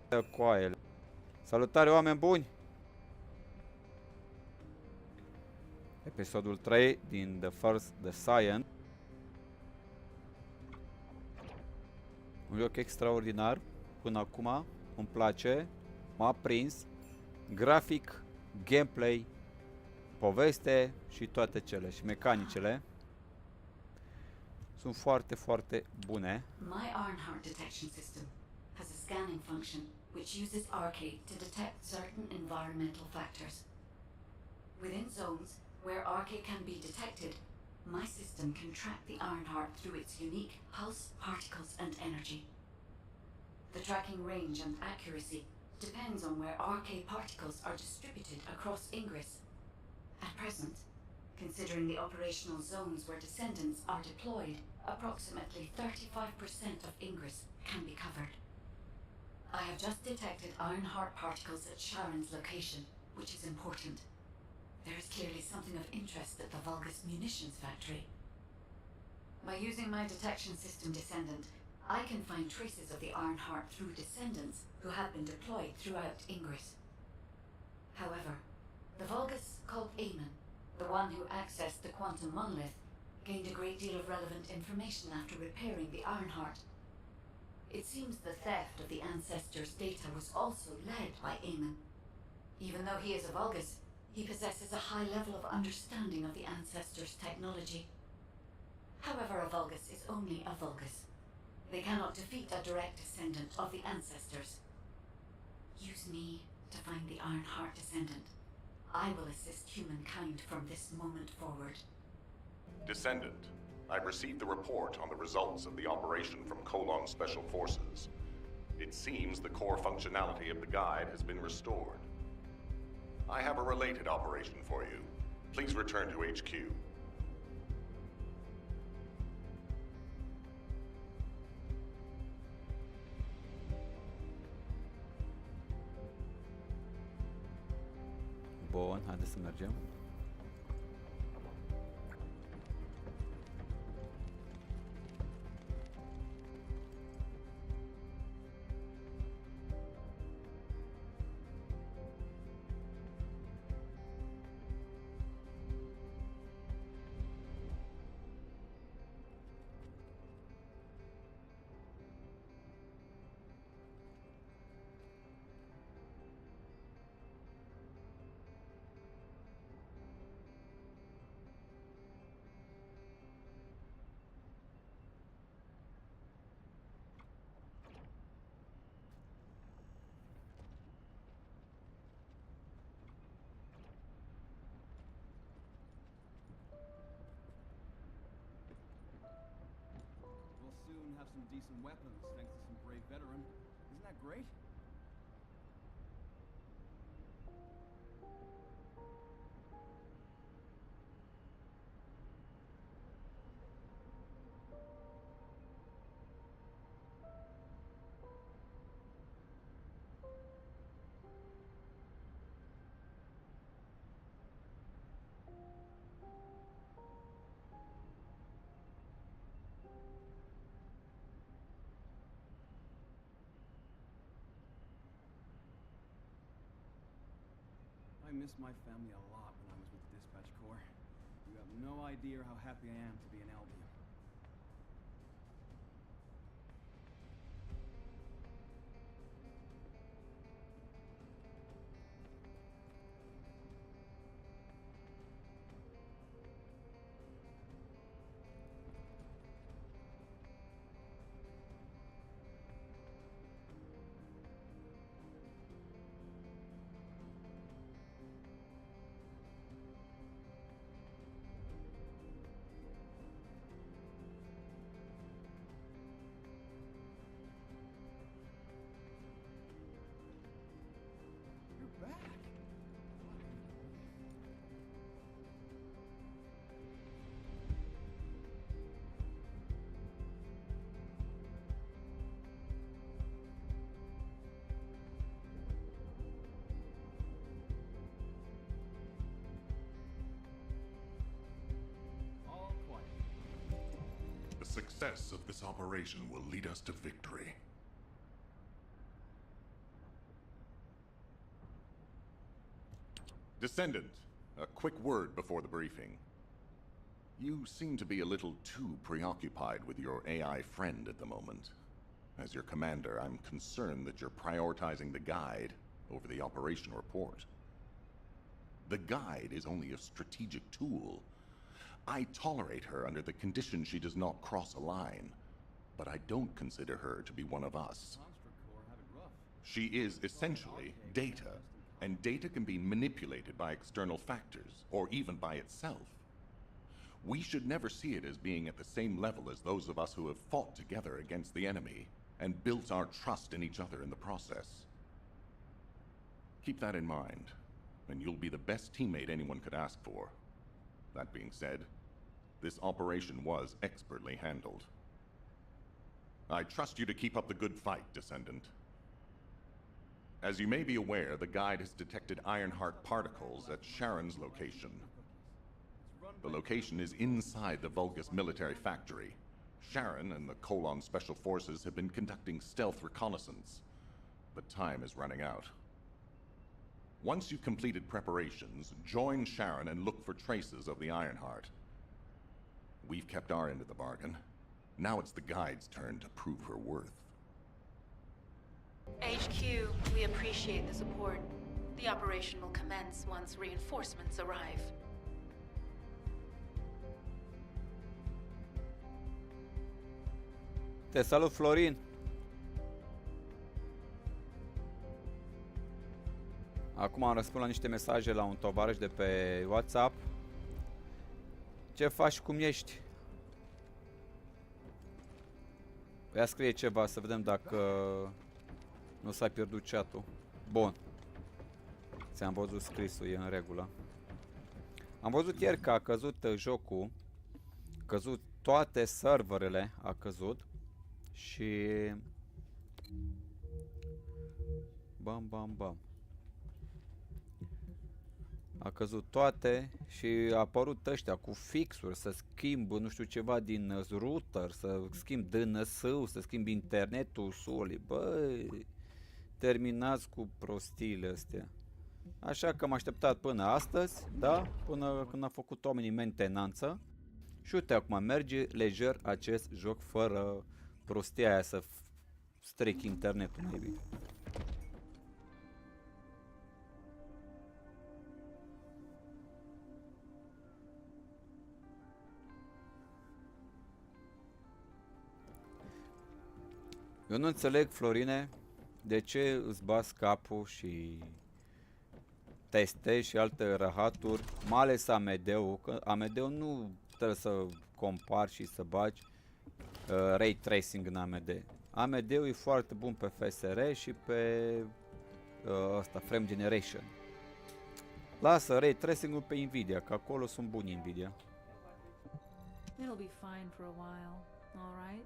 Coaiele. Salutare, oameni buni! Episodul 3 din The Descendant. Un joc extraordinar până acum, îmi place, m-a prins, grafic, gameplay, poveste și toate cele și mecanicele sunt foarte, foarte bune. My Ironheart detection system has a scanning function which uses arcade to detect certain environmental factors. Within zones where arcade can be detected, my system can track the Ironheart through its unique pulse, particles, and energy. The tracking range and accuracy depends on where arcade particles are distributed across Ingress. At present, considering the operational zones where Descendants are deployed, approximately 35% of Ingress can be covered. I have just detected Ironheart particles at Sharon's location, which is important. There is clearly something of interest at the Vulgus munitions factory. By using my detection system Descendant, I can find traces of the Ironheart through Descendants who have been deployed throughout Ingress. However, the Vulgus called Eamon, the one who accessed the quantum monolith, gained a great deal of relevant information after repairing the Ironheart. It seems the theft of the Ancestors' data was also led by Eamon. Even though he is a Vulgus, he possesses a high level of understanding of the Ancestors' technology. However, a Vulgus is only a Vulgus. They cannot defeat a direct descendant of the Ancestors. Use me to find the Ironheart Descendant. I will assist humankind from this moment forward. Descendant, I've received the report on the results of the operation from Colon Special Forces. It seems the core functionality of the guide has been restored. I have a related operation for you. Please return to HQ. Bun, haideți să mergem. Soon have some decent weapons thanks to some brave veteran. Isn't that great? I missed my family a lot when I was with the Dispatch Corps. You have no idea how happy I am to be an Albion. Back. All quiet. The success of this operation will lead us to victory. Descendant, a quick word before the briefing. You seem to be a little too preoccupied with your AI friend at the moment. As your commander, I'm concerned that you're prioritizing the guide over the operation report. The guide is only a strategic tool. I tolerate her under the condition she does not cross a line, but I don't consider her to be one of us. She is essentially data, and data can be manipulated by external factors, or even by itself. We should never see it as being at the same level as those of us who have fought together against the enemy and built our trust in each other in the process. Keep that in mind, and you'll be the best teammate anyone could ask for. That being said, this operation was expertly handled. I trust you to keep up the good fight, Descendant. As you may be aware, the guide has detected Ironheart particles at Sharon's location. The location is inside the Vulgus military factory. Sharon and the Colon Special Forces have been conducting stealth reconnaissance, but time is running out. Once you've completed preparations, join Sharon and look for traces of the Ironheart. We've kept our end of the bargain. Now it's the guide's turn to prove her worth. HQ, we appreciate the support. The operation will commence once reinforcements arrive. Te salut, Florin! Acum am răspuns la niște mesaje la un tovarăș de pe WhatsApp. Ce faci, cum ești? Ia scrie ceva să vedem dacă nu s-a pierdut chat-ul. Bun. Ți-am văzut scrisul, e în regulă. Am văzut ieri că a căzut jocul. A căzut toate serverele, a căzut. Și... Bam, bam, bam. A căzut toate și a apărut ăștia cu fixuri, să schimb nu știu ceva din router, să schimb DNS-ul, să schimb internetul sului. Băi, terminați cu prostiile astea. Așa că am așteptat până astăzi, da? Până când a făcut oamenii mentenanță. Și uite, acum merge lejer acest joc fără prostia aia să stric internetul, maybe. Eu nu înțeleg, Florine, de ce îți bați capul și testezi și alte rahaturi, mai ales AMD-ul, că AMD-ul nu trebuie să compari și să bagi ray tracing în AMD. AMD-ul e foarte bun pe FSR și pe ăsta, frame generation. Lasă ray tracing-ul pe Nvidia, că acolo sunt buni Nvidia. It'll be fine for a while, all right?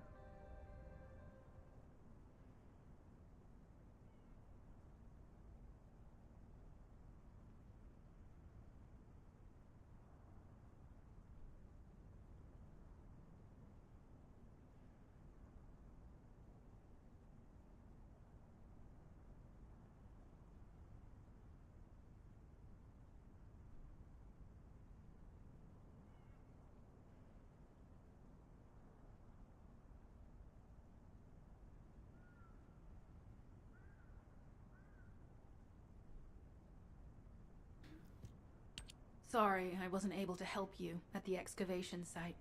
Sorry, I wasn't able to help you at the excavation site.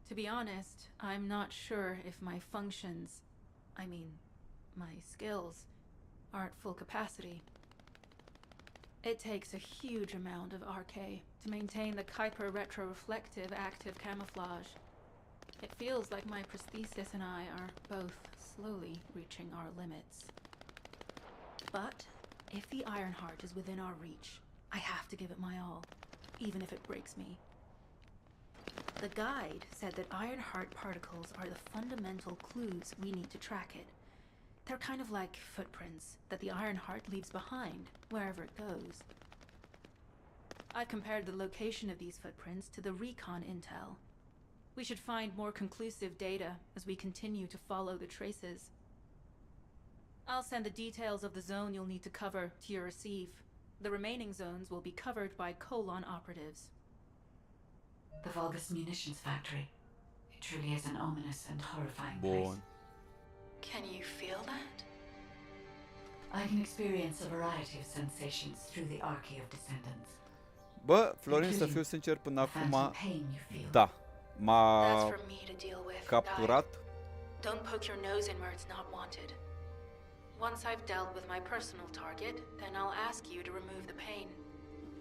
To be honest, I'm not sure if my functions, my skills, are at full capacity. It takes a huge amount of RK to maintain the Kuiper retroreflective active camouflage. It feels like my prosthesis and I are both slowly reaching our limits. But if the Ironheart is within our reach, I have to give it my all, even if it breaks me. The guide said that Ironheart particles are the fundamental clues we need to track it. They're kind of like footprints that the Ironheart leaves behind, wherever it goes. I've compared the location of these footprints to the recon intel. We should find more conclusive data as we continue to follow the traces. I'll send the details of the zone you'll need to cover to your receive. The remaining zones will be covered by Colon operatives. The Vulgus munitions factory. It truly is an ominous and horrifying place. Bun. Can you feel that? I can experience a variety of sensations through the archy of Descendants. Bă, Florin, să fiu sincer, până The phantom acum, pain you feel. da, That's m-a for me to deal with. capturat. Don't poke your nose in where it's not wanted. Once I've dealt with my personal target, then I'll ask you to remove the pain.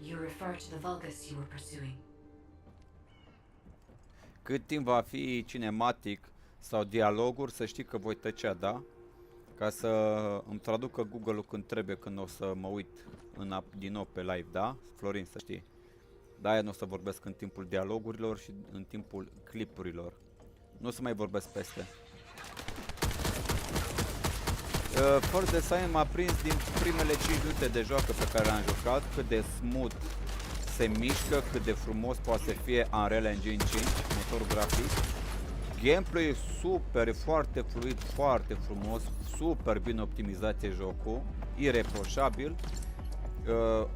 You refer to the Vulgus you were pursuing. Cât timp va fi cinematic sau dialoguri, să știi că voi tăcea, da? Ca să îmi traducă Google-ul când trebuie, când o să mă uit din nou pe live, da? Florin, să știi. De-aia nu o să vorbesc în timpul dialogurilor și în timpul clipurilor. Nu o să mai vorbesc peste. Fără de să m-a prins din primele 5 minute de joacă pe care l-am jucat, cât de smooth se mișcă, cât de frumos poate să fie Unreal Engine 5, motorul grafic. Gameplay e super, e foarte fluid, foarte frumos, super bine optimizat e jocul, ireproșabil.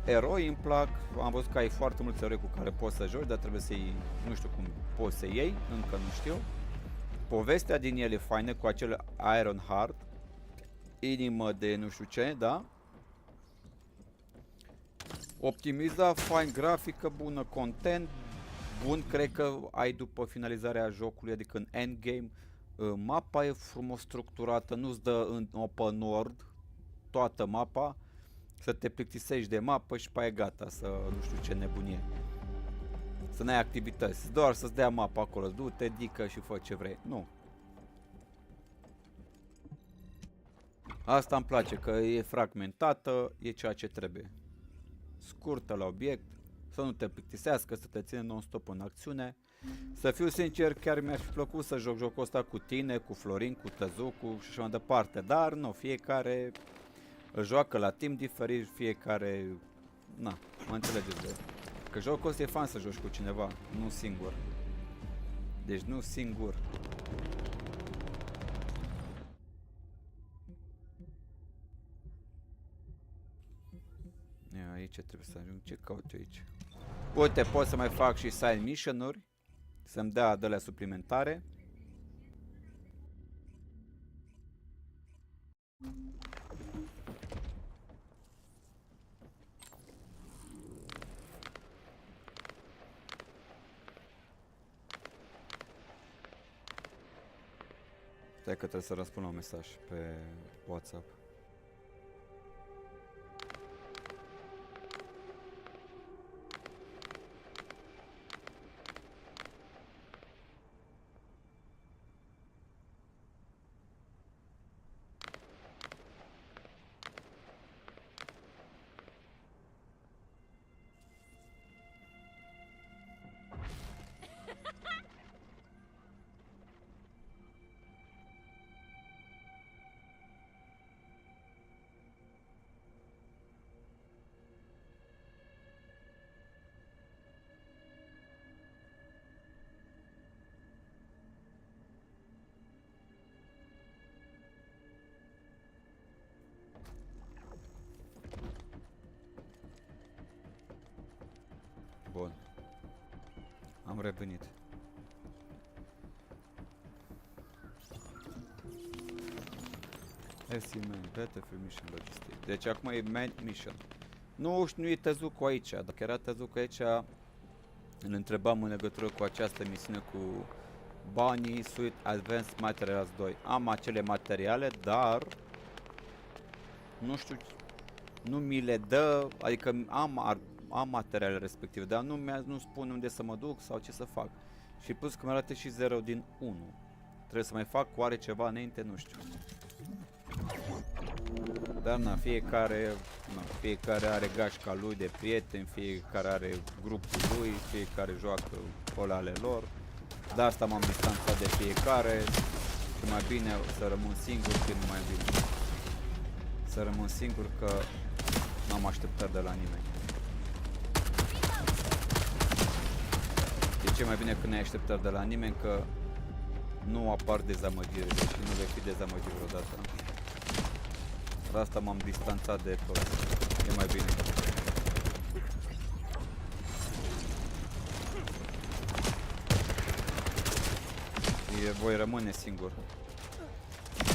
Eroi îmi plac, am văzut că ai foarte mulți eroi cu care poți să joci, dar trebuie să-i, nu știu cum poți să iei, încă nu știu. Povestea din el e faină cu acel Iron Heart, inimă de nu știu ce, da? Optimizat, fain, grafică bună, content bun, cred că ai după finalizarea jocului, adică în endgame. Mapa e frumos structurată, nu-ți dă în open world toată mapa, să te plictisești de mapă și pe aia gata, să nu știu ce nebunie. Să n-ai activități, doar să-ți dea mapa acolo, du-te, dică și fă ce vrei. Nu. Asta îmi place, că e fragmentată, e ceea ce trebuie. Scurtă la obiect, să nu te plictisească, să te ține non-stop în acțiune. Să fiu sincer, chiar mi-ar fi plăcut să joc jocul ăsta cu tine, cu Florin, cu Tăzucu și așa mai departe, dar nu, fiecare joacă la timp diferit, fiecare, na, mă înțelegeți de. Că jocul ăsta e fan să joci cu cineva, nu singur. Deci nu singur. Ia, aici trebuie să ajung, ce caut eu aici? Uite, pot să mai fac și side mission-uri, să-mi dea de-alea suplimentare. Stai că trebuie să răspund la un mesaj pe WhatsApp. Bun. Am revenit. SC-Man, Battlefield Mission Logistic. Deci acum e Main Mission. Nu știu, nu e Tăzucu aici. Dacă era Tăzucu aici, îl întrebam în legătură cu această misiune cu banii Suite Advanced Materials 2. Am acele materiale, dar nu știu, nu mi le dă, adică am materiale respective, dar nu spun unde să mă duc sau ce să fac. Și plus că mi arată și 0 din 1. Trebuie să mai fac oare ceva înainte, nu știu. Dar na, fiecare are gașca lui de prieteni, fiecare are grupul lui, fiecare joacă ăla ale lor. De asta m-am distanțat de fiecare. Și mai bine să rămân singur, că nu mai bine. Să rămân singur, că nu am așteptat de la nimeni. De ce mai bine că nu ai așteptat de la nimeni, că nu apar dezamăgirile și nu vei fi dezamăgit vreodată. De asta m-am distanțat de toți. E mai bine. Voi rămâne singur.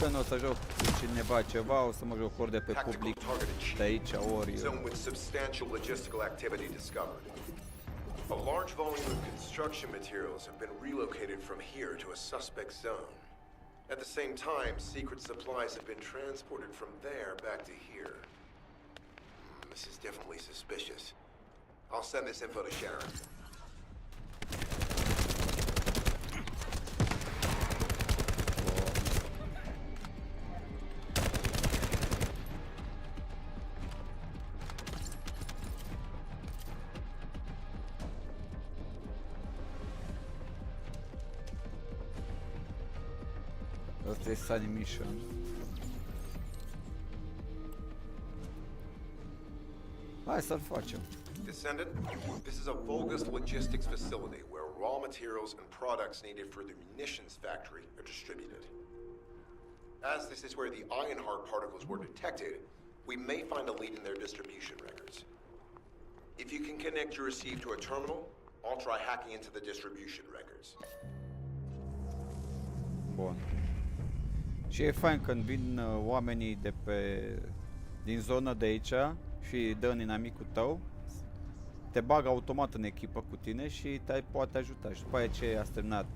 Când o să joc cu cineva ceva, o să mă joc ori de pe public de aici, ori... Zone with substantial logistical activity discovered. A large volume of construction materials have been relocated from here to a suspect zone. At the same time, secret supplies have been transported from there back to here. This is definitely suspicious. I'll send this info to Sharon. Asta e Sunny Mission. Hai să-l facem. Descendant, this is a bogus logistics facility where raw materials and products needed for the munitions factory are distributed. As this is where the Ironheart particles were detected, we may find a lead in their distribution records. If you can connect your receive to a terminal, I'll try hacking into the distribution records. Bun. Și e fain când vin oamenii din zonă de aici și dă în inamicul tău, te bagă automat în echipă cu tine și te poate ajuta. Și după aia ce a terminat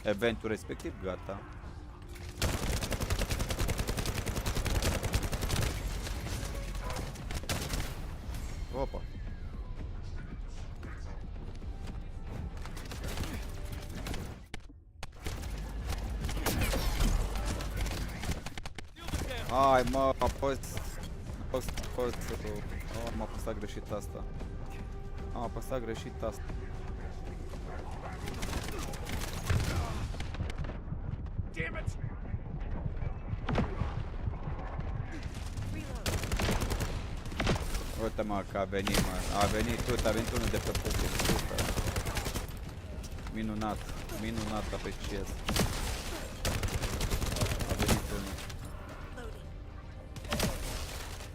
eventul respectiv, gata. Opa. Ai mă, m-a apăsat greșit asta. Am apăsat greșit asta. Uite mă că a venit, mă. A venit unul de pe public. Super. Minunat. Minunat, apreciez. A venit unul.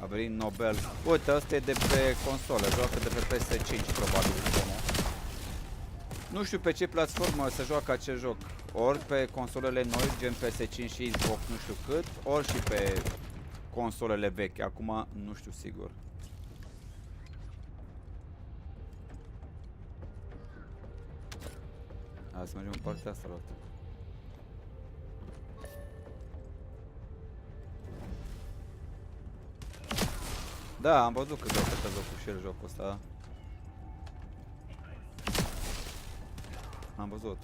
A venit Nobel. Uite, ăsta e de pe consolă, joacă de pe PS5 probabil. Nu știu pe ce platformă se joacă acest joc. Ori pe consolele noi, gen PS5 și Xbox nu știu cât, ori și pe consolele vechi. Acum nu știu sigur. Hai să mergem în partea asta, luat. Da, am văzut că joacă și el jocul ăsta. L-am văzut.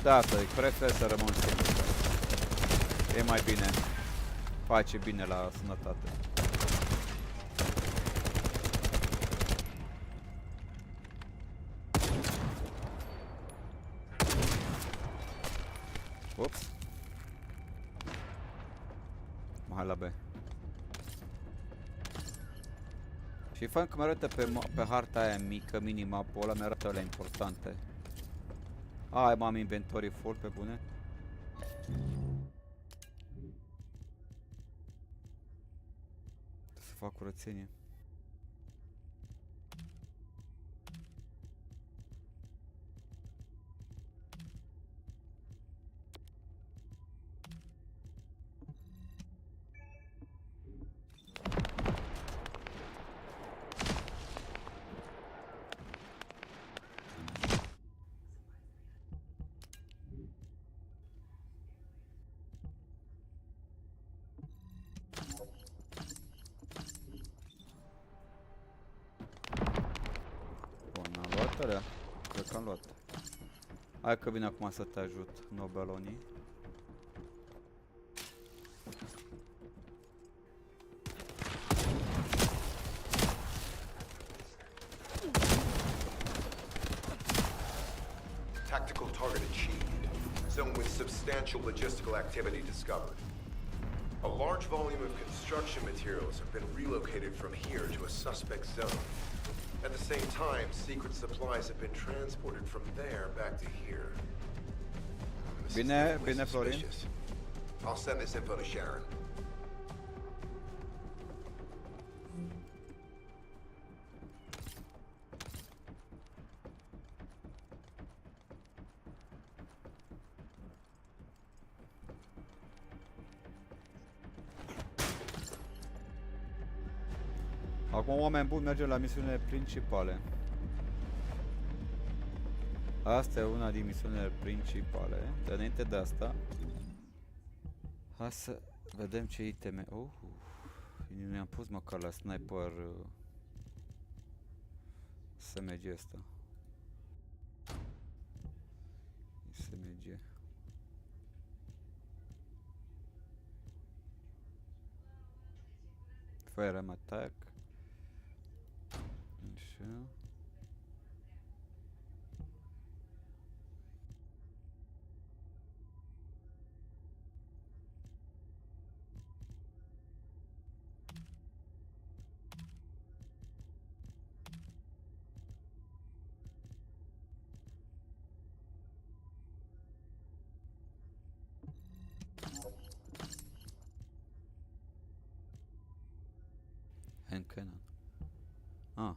Da, prefer să rămân singur. E mai bine. Face bine la sănătate. Ups. Hai la B. Și fain că mi-arătă pe harta aia mică, minimapul ăla, mi-arătă alea importante. Ai, m-am inventory full pe bune. Să fac curățenie. Cred că am luat. Hai că vine acum să te ajut, Nobelonii. Tactical target achieved. zone with substantial logistical activity discovered. A large volume of construction materials have been relocated from here to a suspect zone. At the same time, secret supplies have been transported from there back to here. This is definitely Bine, Florin. suspicious. I'll send this info to Sharon. Acum, oameni buni, mergem la misiunile principale. Asta e una din misiunile principale. Dar înainte de asta, hai să vedem ce iteme. Nu mi-am pus măcar la sniper SMG ăsta. SMG. Firearm attack. Așa. Hand cannon. Ah.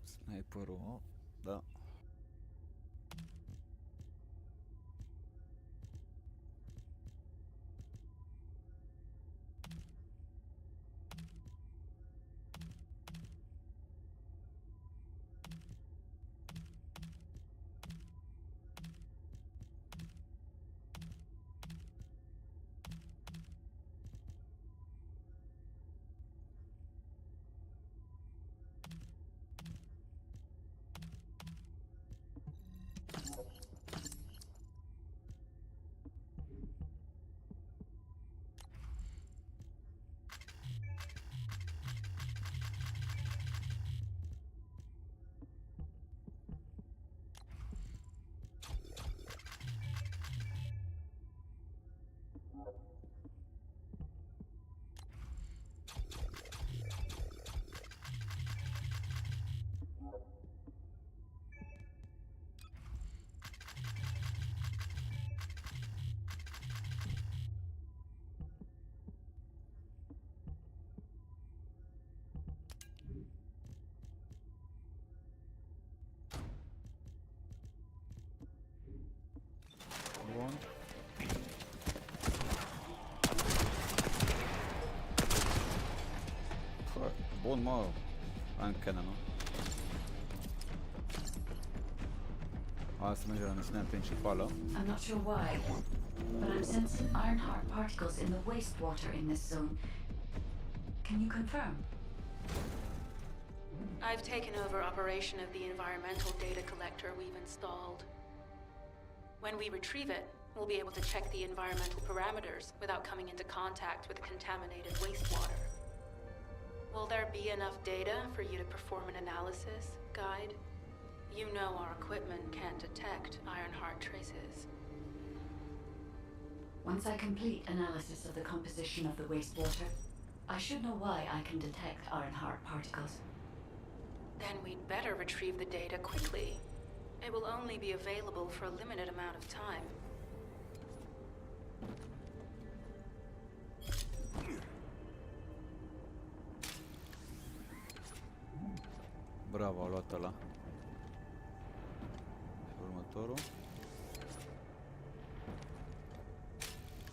Sniperul, da. Bun. Bun, mă. Hand cannon, nu? Hai să mergem la misiunea principală. I'm not sure why, but I'm sensing Ironheart particles in the wastewater in this zone. Can you confirm? I've taken over operation of the environmental data collector we've installed. When we retrieve it, we'll be able to check the environmental parameters without coming into contact with contaminated wastewater. Will there be enough data for you to perform an analysis, Guide? You know our equipment can't detect Ironheart traces. Once I complete analysis of the composition of the wastewater, I should know why I can detect Ironheart particles. Then we'd better retrieve the data quickly. It will only be available for a limited amount of time. Bravo, a luat ăla. Următorul.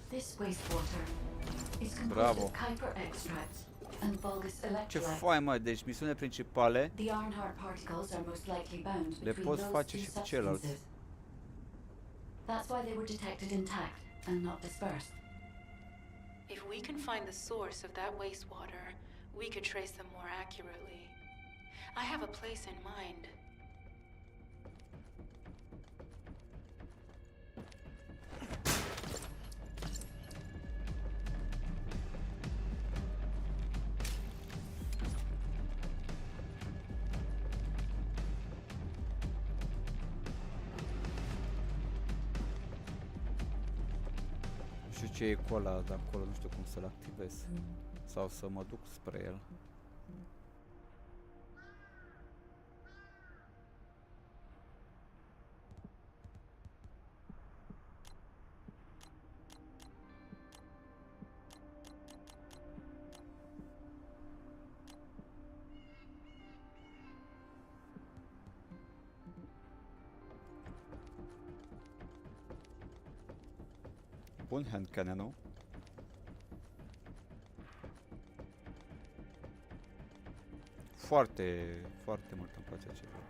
This wastewater is composed Bravo. of Kuiper extracts and vulgus Ce electrolytes. foaie, mă, deci misiunile principale The Ironheart particles are most likely bound le between poți those face two și pe celălalt. substances. That's why they were detected intact and not dispersed. If we can find the source of that wastewater, we could trace them more accurately. I have a place in mind. Nu știu ce e cu ăla de acolo, nu știu cum să-l activez. Sau să mă duc spre el. Bun hand cannon-ul. Foarte, foarte mult îmi place acest joc.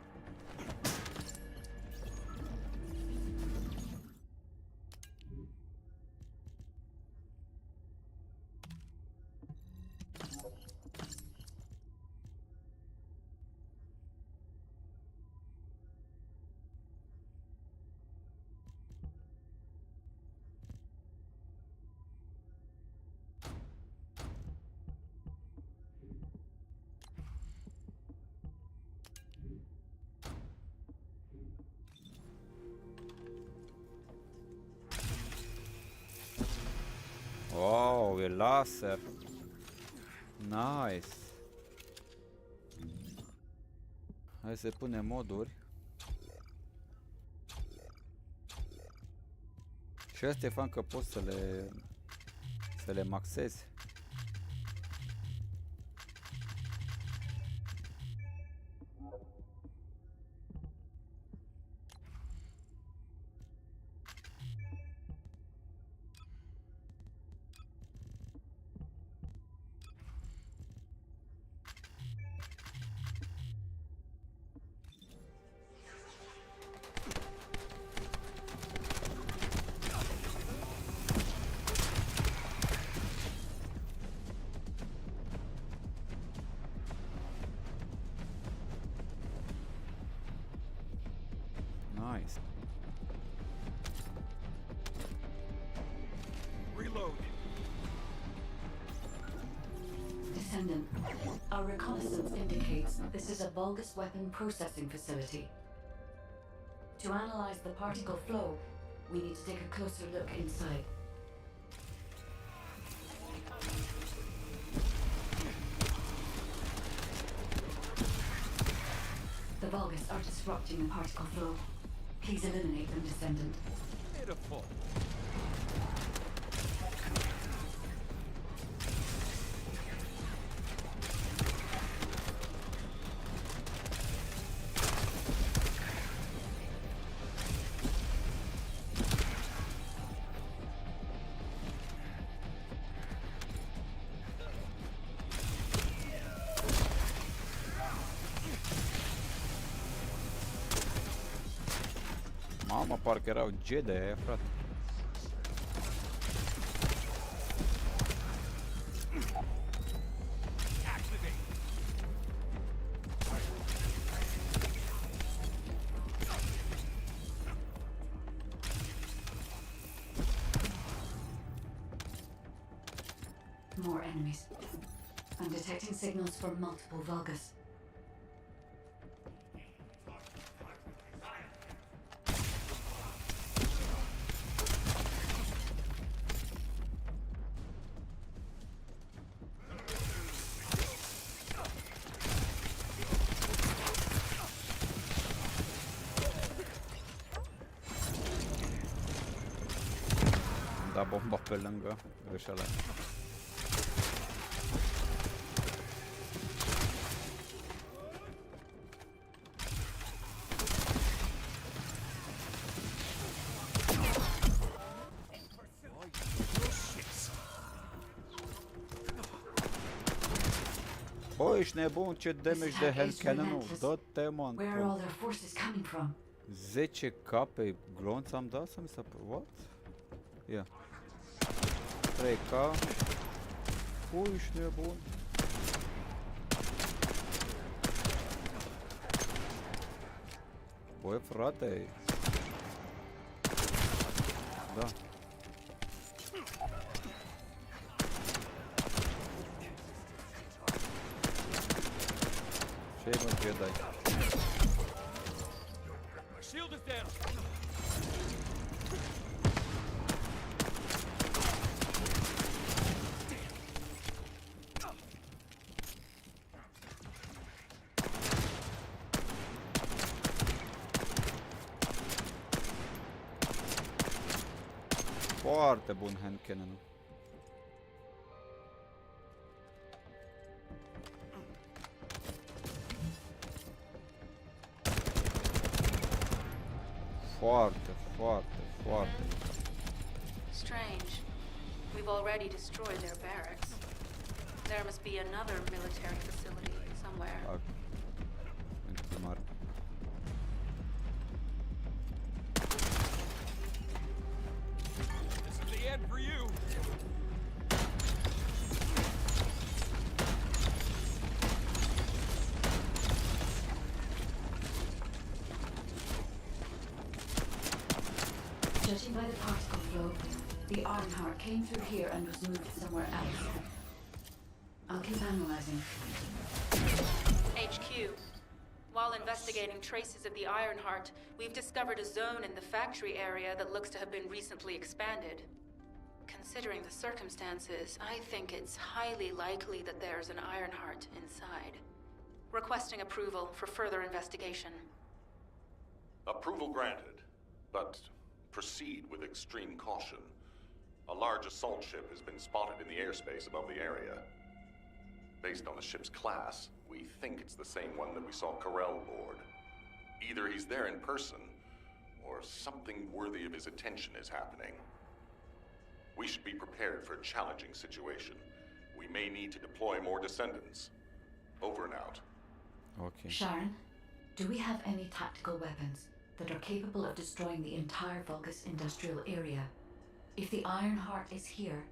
Wow, e laser. Nice. Hai să punem moduri. Și astea fac că poți să le maxezi. Nice. Reload. Descendant, our reconnaissance indicates this is a vulgus weapon processing facility. To analyze the particle flow, we need to take a closer look inside. The vulgus are disrupting the particle flow. Please eliminate them, Descendant. Pitiful. Mamă, parcă erau Jedi aia, frate. More enemies. I'm detecting signals from multiple vulgus. bomba pe lângă greșeala. Bă, ești nebun, ce damage de hand cannon-ul, dă-te mă. Where are all their forces coming from? 10k pe glonț am dat să mi se... What? Ia. 3k. Ui, ești nebun. Băi, frate. Da. Ce-i mă, Jedi? Shield is down. Foarte bun hand cannon-ul. Foarte, foarte, foarte. Strange. We've already destroyed their barracks. There must be another military facility somewhere. Mare. This is the end for you. Judging by the particle flow, the Ironheart came through here and was moved somewhere else. I'll keep analyzing. HQ. While investigating traces of the Ironheart, we've discovered a zone in the factory area that looks to have been recently expanded. Considering the circumstances, I think it's highly likely that there's an Ironheart inside. Requesting approval for further investigation. Approval granted, but proceed with extreme caution. A large assault ship has been spotted in the airspace above the area. Based on the ship's class, we think it's the same one that we saw Carell board. Either he's there in person, or something worthy of his attention is happening. We should be prepared for a challenging situation. We may need to deploy more Descendants. Over and out. Okay. Sharon, do we have any tactical weapons that are capable of destroying the entire Vulgus industrial area? If the Ironheart is here,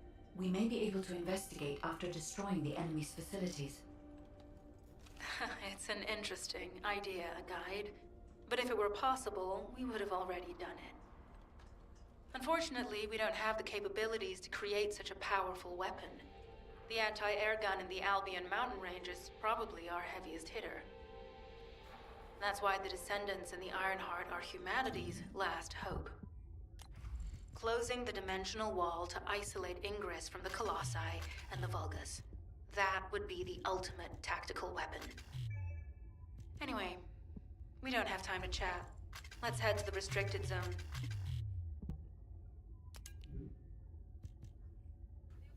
we may be able to investigate after destroying the enemy's facilities. It's an interesting idea, Guide. But if it were possible, we would have already done it. Unfortunately, we don't have the capabilities to create such a powerful weapon. The anti-air gun in the Albion mountain range is probably our heaviest hitter. That's why the Descendants and the Ironheart are humanity's last hope. Closing the dimensional wall to isolate ingress from the Colossi and the Vulgus. That would be the ultimate tactical weapon. Anyway, we don't have time to chat. Let's head to the restricted zone.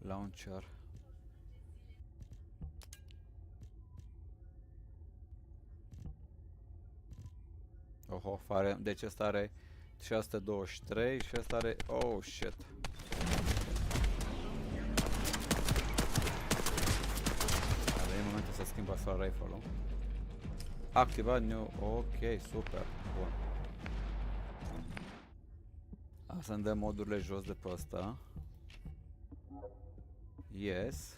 Launcher. Oho, deci ăsta are 623 și ăsta are... Oh, shit. Are momentul să schimb assault rifle-ul. Activat new... Ok, super. Bun. Să îmi dăm modurile jos de pe ăsta. Yes.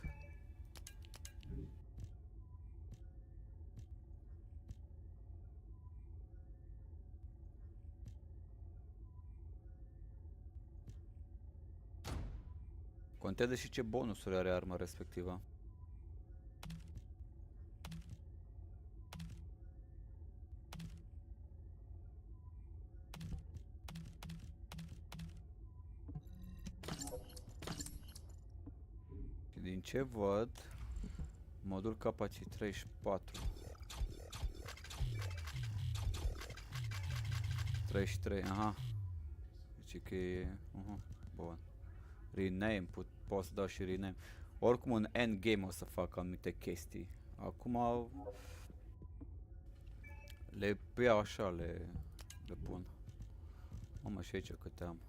Contează și ce bonusuri are arma respectivă. Din ce văd, modul capacit 34. 33, aha. Deci că e... bun. Rename, pot să dau și rename. Oricum în endgame o să fac anumite chestii. Acum le iau așa, le pun. Mamă, și aici câte am.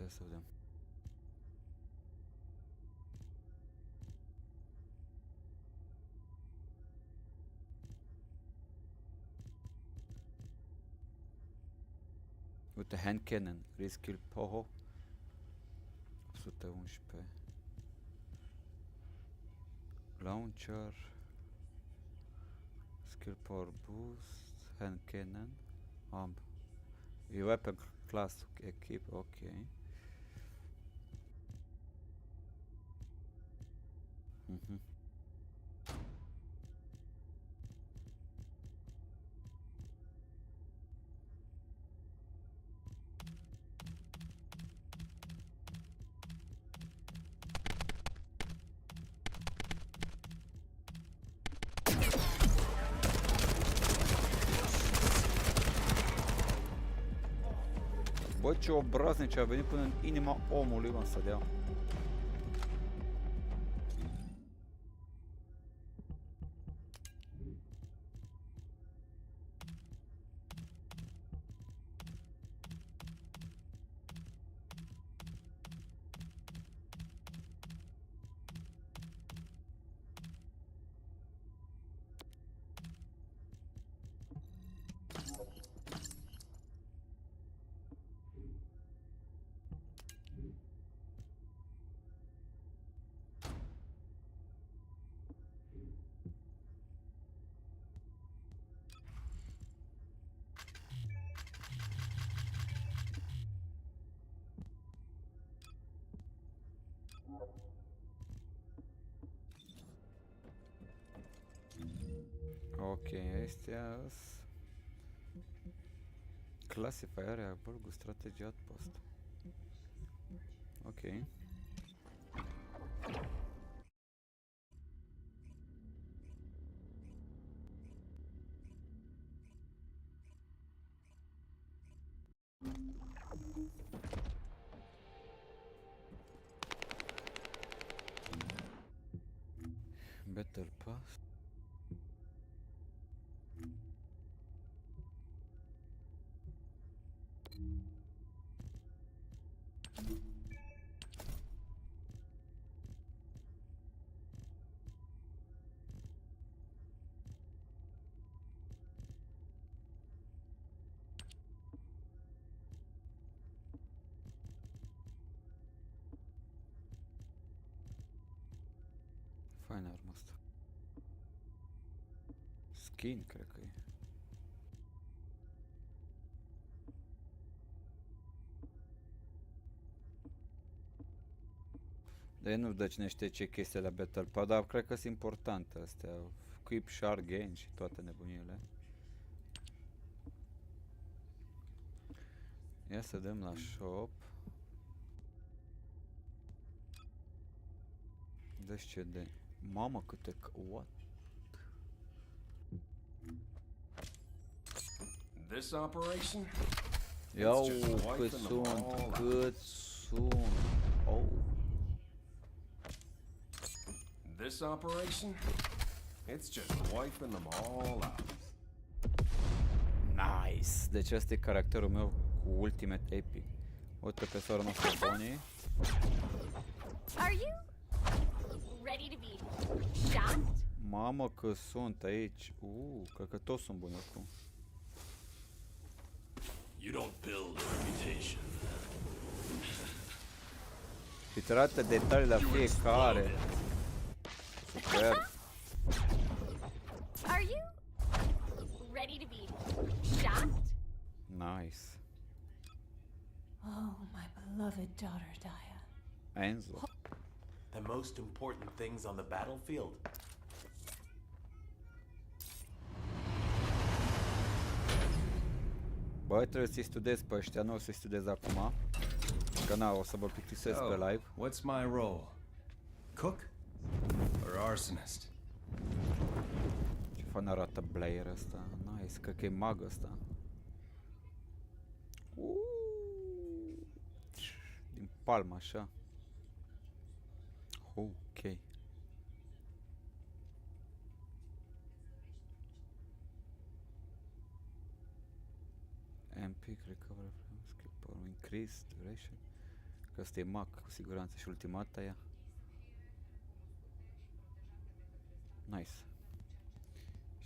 Ia să vedem. Uite, hand cannon, reskill poho. 111. Launcher. Skill power boost. Hand cannon. Am. E weapon class equip, ok. Bă, ce obraznic, a venit până în inima omului, mă, să dea. Ok, astea clasifiere albergul strategy outpost. Ok. Battle Pass. Fain arma asta. Skin, cred că e. Dar nu dă cine știe ce chestii la Battle Pass, dar cred că sunt importante astea. Equip Shard Gain și toate nebunile. Ia să dăm la shop. Deci ce de... Mamă câte... What? This operation? Iau cât sunt, cât sunt. Oh. This operation? It's just wiping them all out. Nice! Deci ăsta e caracterul meu cu Ultimate Epic. Uite pe sora noastră Bonnie. Are you ready to be shot? Mamă că sunt aici. Cred că toți sunt buni acum. You don't build a reputation. Și te arată detalii la fiecare. Super. Are you ready to be shot? Nice. Oh, my beloved daughter, Daya. Enzo. The most important things on the battlefield. Băi, trebuie să-i studiez pe ăștia, nu o să-i studiez acum. Că na, o să vă plictisesc pe live. What's my role? Cook? Or arsonist? Ce fan arată Blair ăsta. Nice, cred că e mag ăsta. palmă, așa. Ok. MP, recover, skip, increase, duration. Că asta e Mac, cu siguranță, și ultimata ea. Nice.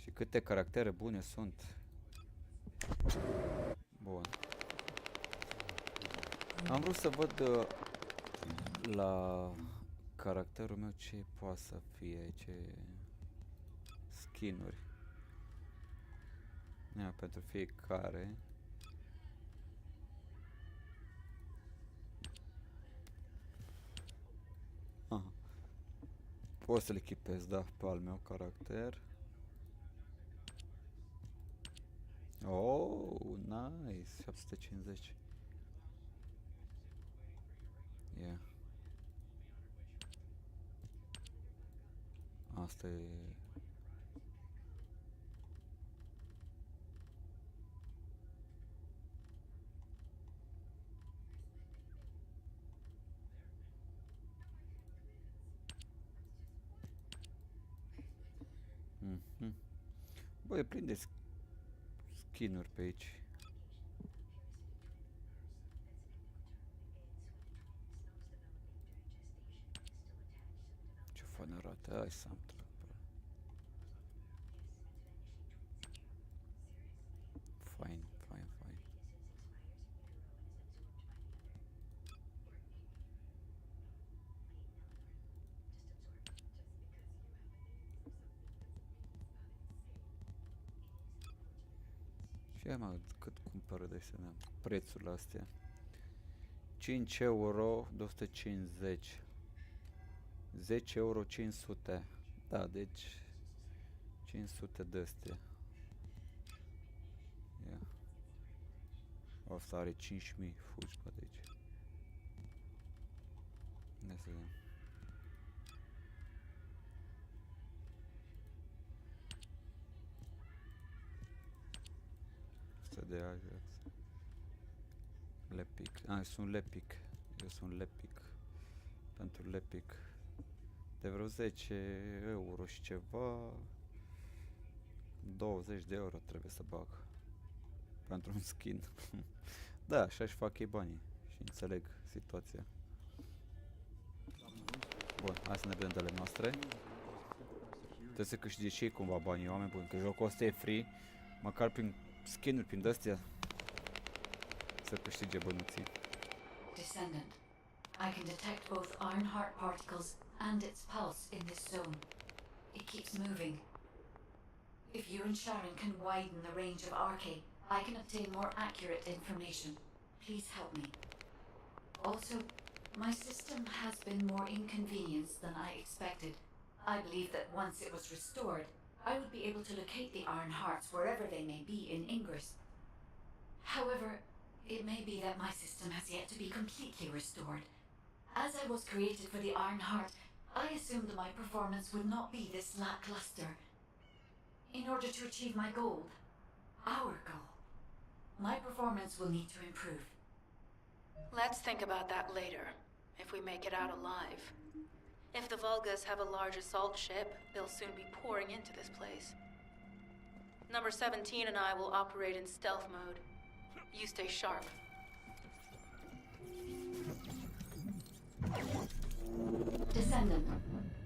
Și câte caractere bune sunt. Bun. Am vrut să văd la caracterul meu ce poate să fie, ce skin-uri. Ia, pentru fiecare. Aha. Pot să-l echipez, da, pe al meu caracter. Oh, nice, 750. Yeah. Asta e... Bă, e plin de skin-uri pe aici. Ce fain arată, hai să am trec. Fain, fain, fain. Și hai mă, cât cumpără de asemenea prețurile astea. 5 euro, 250. 10 euro, 500. Da, deci 500 de astea. Ia. Asta are 5000, fugi pe de aici. Ia să vedem. Asta de Ajax. Lepic. Ah, sunt Lepic. Eu sunt Lepic. Pentru Lepic. De vreo 10 euro și ceva. 20 de euro trebuie să bag. Pentru un skin. Da, așa-și fac ei banii. Și înțeleg situația. Bun, hai să ne vedem de ale noastre. Trebuie să câștige și ei cumva banii, oameni buni. Că jocul ăsta e free. Măcar prin skin-uri, prin de-astea. Să câștige bănuții. Descendant, I can detect both Ironheart particles and its pulse in this zone. It keeps moving. If you and Sharon can widen the range of Arcade, I can obtain more accurate information. Please help me. Also, my system has been more inconvenienced than I expected. I believe that once it was restored, I would be able to locate the Ironhearts wherever they may be in Ingress. However, it may be that my system has yet to be completely restored. As I was created for the Ironheart, I assumed that my performance would not be this lackluster. In order to achieve my goal, our goal, my performance will need to improve. Let's think about that later, if we make it out alive. If the Volgas have a large assault ship, they'll soon be pouring into this place. Number 17 and I will operate in stealth mode. You stay sharp. Descendant,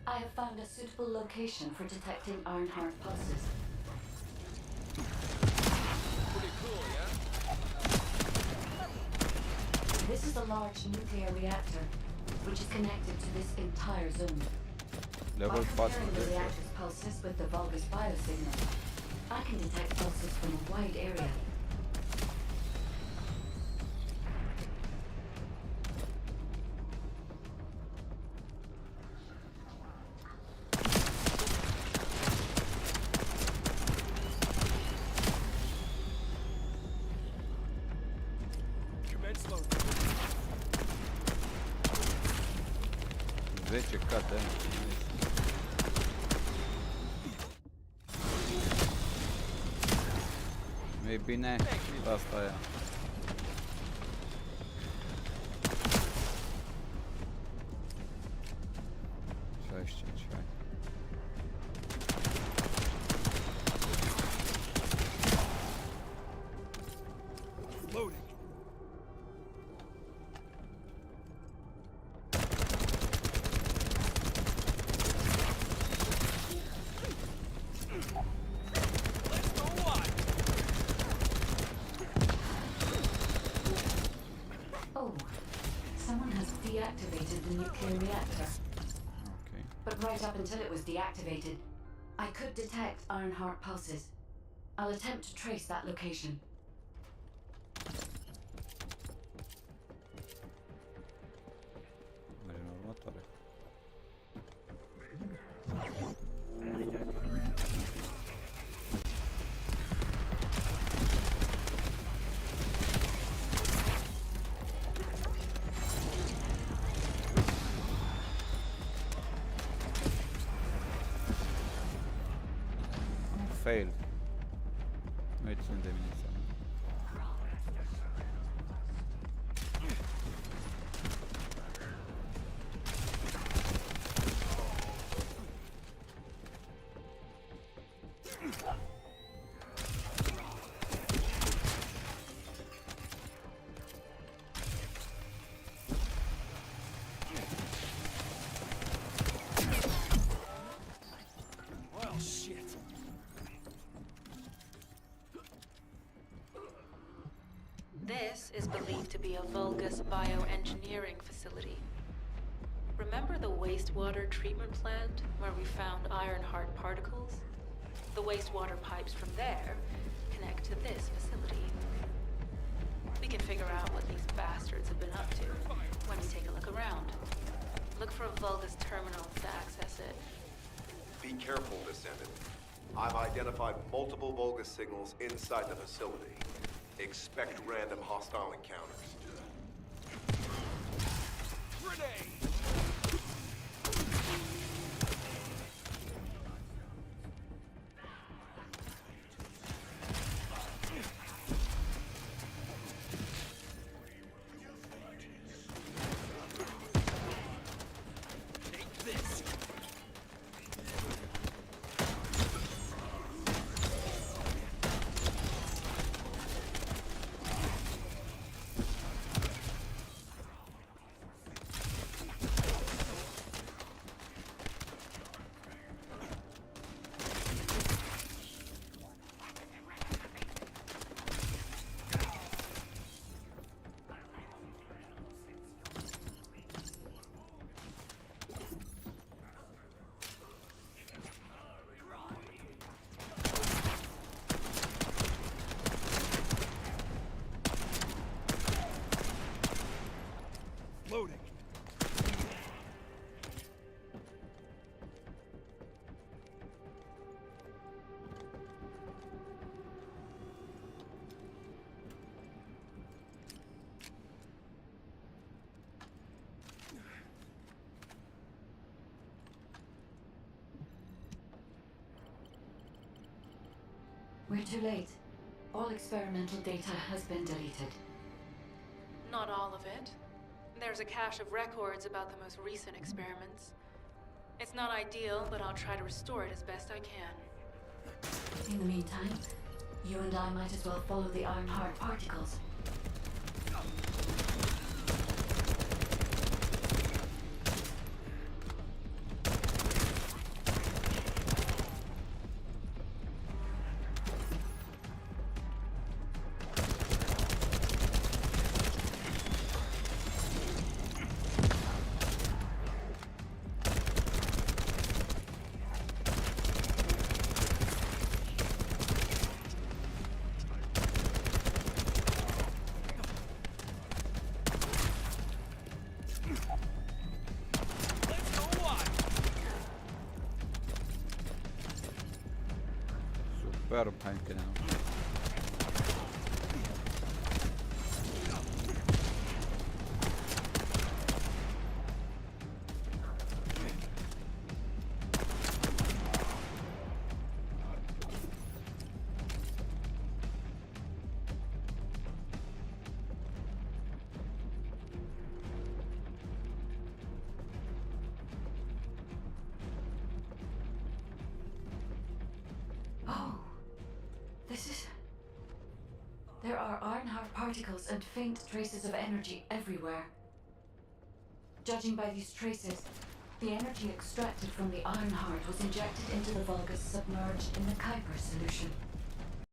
I have found a suitable location for detecting Ironheart pulses. Pretty cool, yeah? This is a large nuclear reactor, which is connected to this entire zone. Level By 4 comparing the reactor's pulses with the Volga's biosignal, I can detect pulses from a wide area. Commence load. 10k damage. E bine, asta e. 25, hai. Loading. Let's go wide. Oh, someone has deactivated the nuclear reactor. Ok. But right up until it was deactivated, I could detect Ironheart pulses. I'll attempt to trace that location. Mergem la următoare. Fail. Nu-i țin de mine să... Well, shit. This is believed to be a Vulgus bioengineering facility. Remember the wastewater treatment plant where we found Ironheart particles? The wastewater pipes from there connect to this facility. We can figure out what these bastards have been up to when we take a look around. Look for a Vulgus terminal to access it. Be careful, Descendant. I've identified multiple Vulgus signals inside the facility. Expect random hostile encounters. Grenade. Take this. Loading. We're too late. All experimental data has been deleted. Not all of it. There's a cache of records about the most recent experiments. It's not ideal, but I'll try to restore it as best I can. In the meantime, you and I might as well follow the Ironheart particles. Superb, hai încheiat. There are Ironheart particles and faint traces of energy everywhere. Judging by these traces, the energy extracted from the Ironheart was injected into the Vulgus submerged in the Kuiper solution.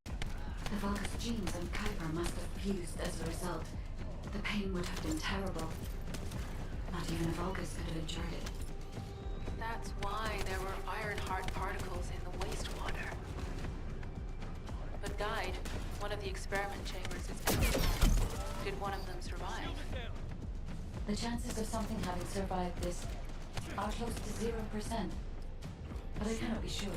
The Vulgus genes and Kuiper must have fused as a result. The pain would have been terrible. Not even a Vulgus could have endured it. That's why there were Ironheart particles in the wastewater. But Guide, one of the experiment chambers is empty. Did one of them survive? The chances of something having survived this are close to 0%, but I cannot be sure.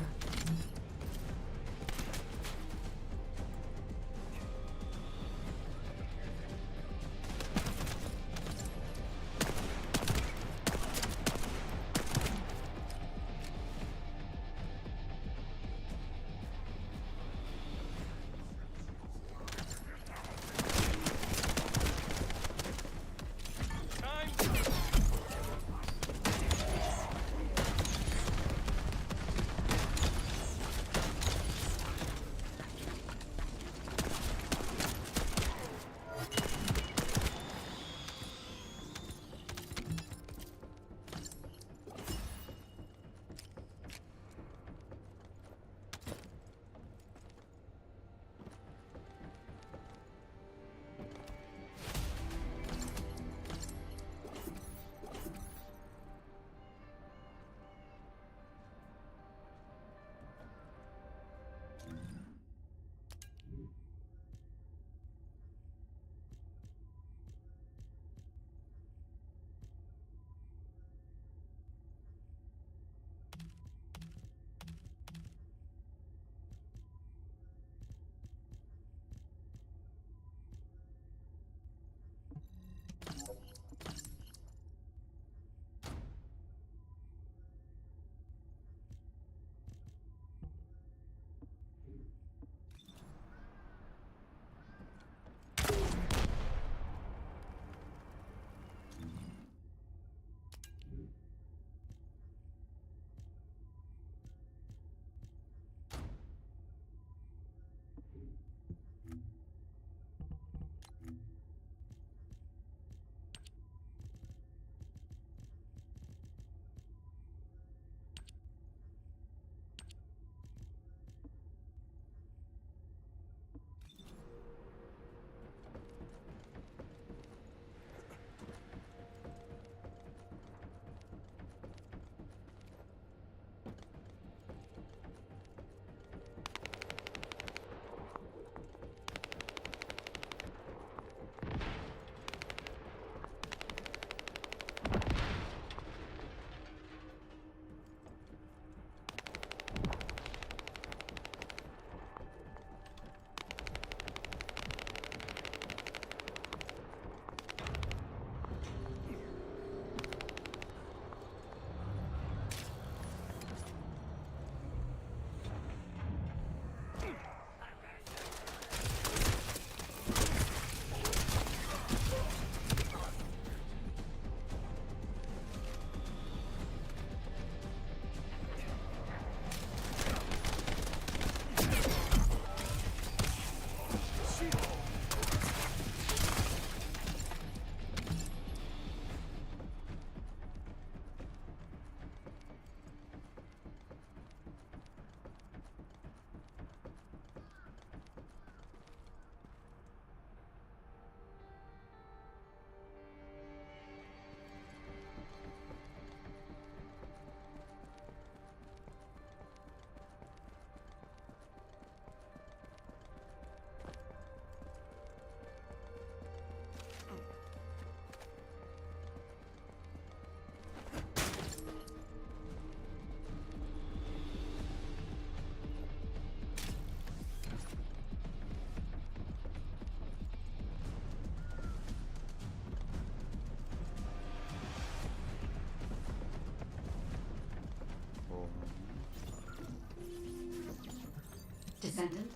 Descendant,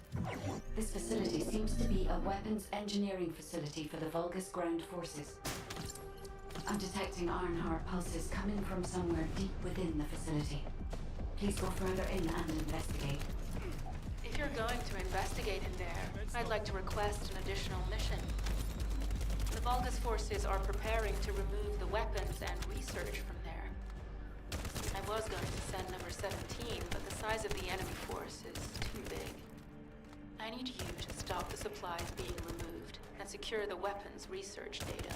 this facility seems to be a weapons engineering facility for the Vulgus ground forces. I'm detecting Ironheart pulses coming from somewhere deep within the facility. Please go further in and investigate. If you're going to investigate in there, I'd like to request an additional mission. The Vulgus forces are preparing to remove the weapons and research from there. I was going to send number 17, but the size of the enemy force is too big. I need you to stop the supplies being removed and secure the weapons research data.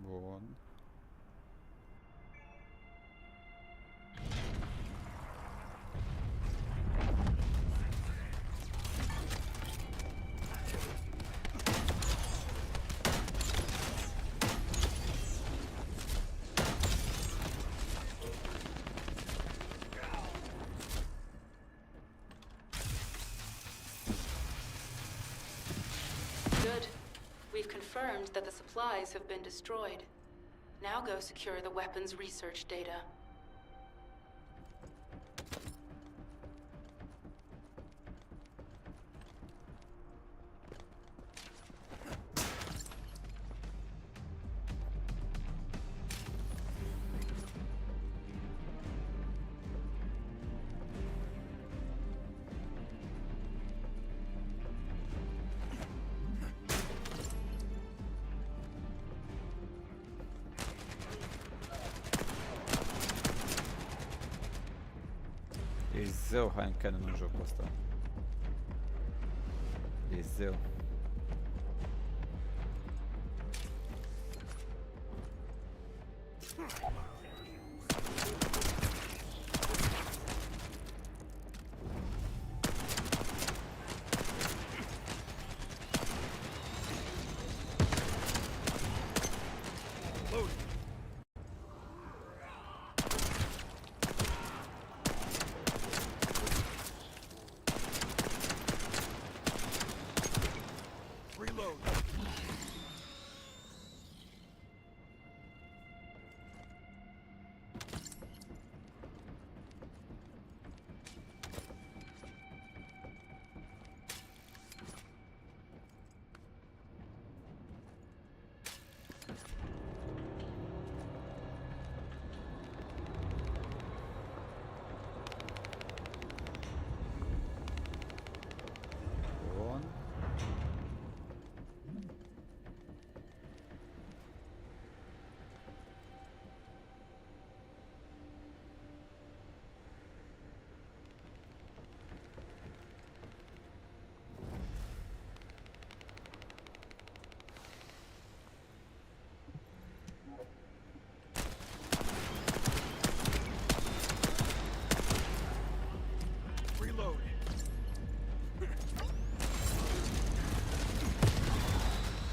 Bun. Good. We've confirmed that the supplies have been destroyed. Now go secure the weapons research data. E zău hand cannon în jocul ăsta. E zău. Bun. Reload.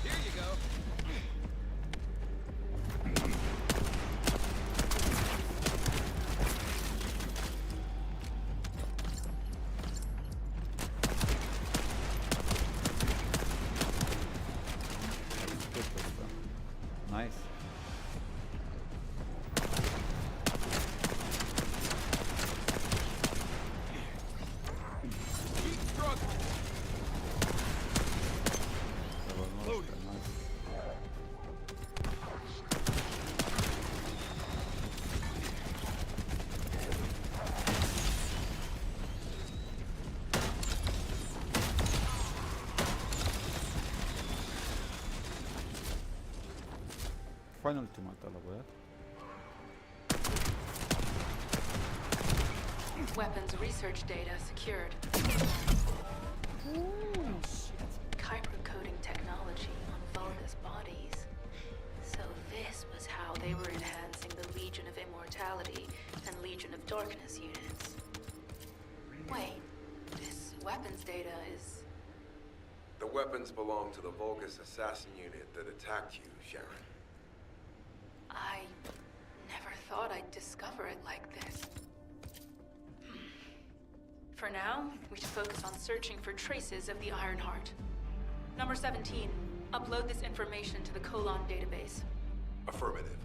Here you go. Nice. Keep struggling. Loading. Nice. Fain ultimata la băiat. Weapons research data secured. Kyber coding technology on Vulgus bodies. So this was how they were enhancing the Legion of Immortality and Legion of Darkness units. Wait, this weapons data is... The weapons belong to the Vulgus assassin unit that attacked you, Sharon. I never thought I'd discover it like this. For now, we should focus on searching for traces of the Ironheart. Number 17, upload this information to the Colon database. Affirmative.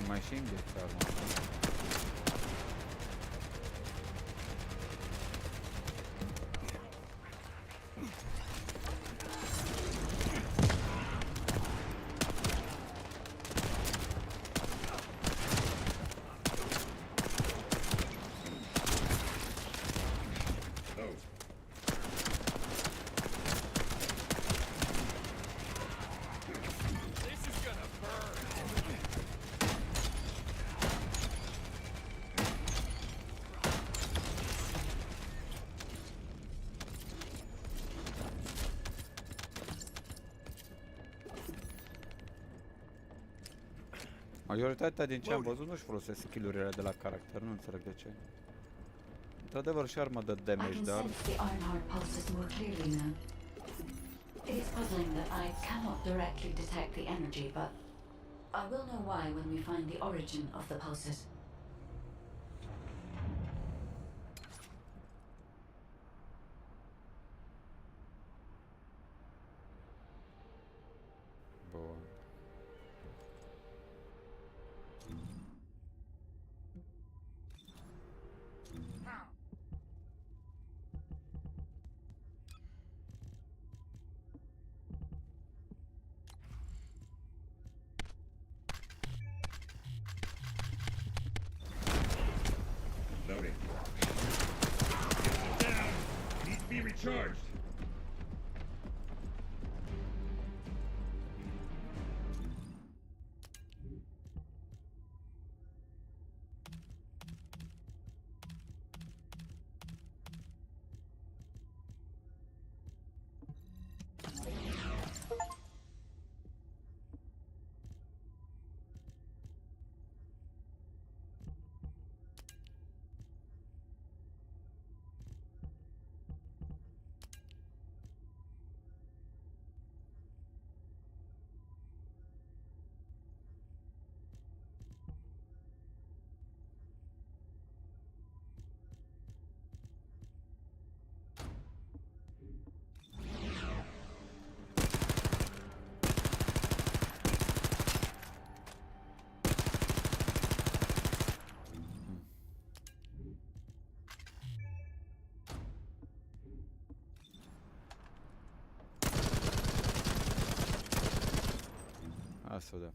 Mai și înghețat, mă. Majoritatea din ce am văzut nu-și folosesc skill-urile de la caracter, nu înțeleg de ce. Într-adevăr și armă dă damage, dar... It is puzzling that I cannot directly detect the energy, but I will know why when we find the origin of the pulses. Bun. Loading. Down. Needs to be recharged. Asta da.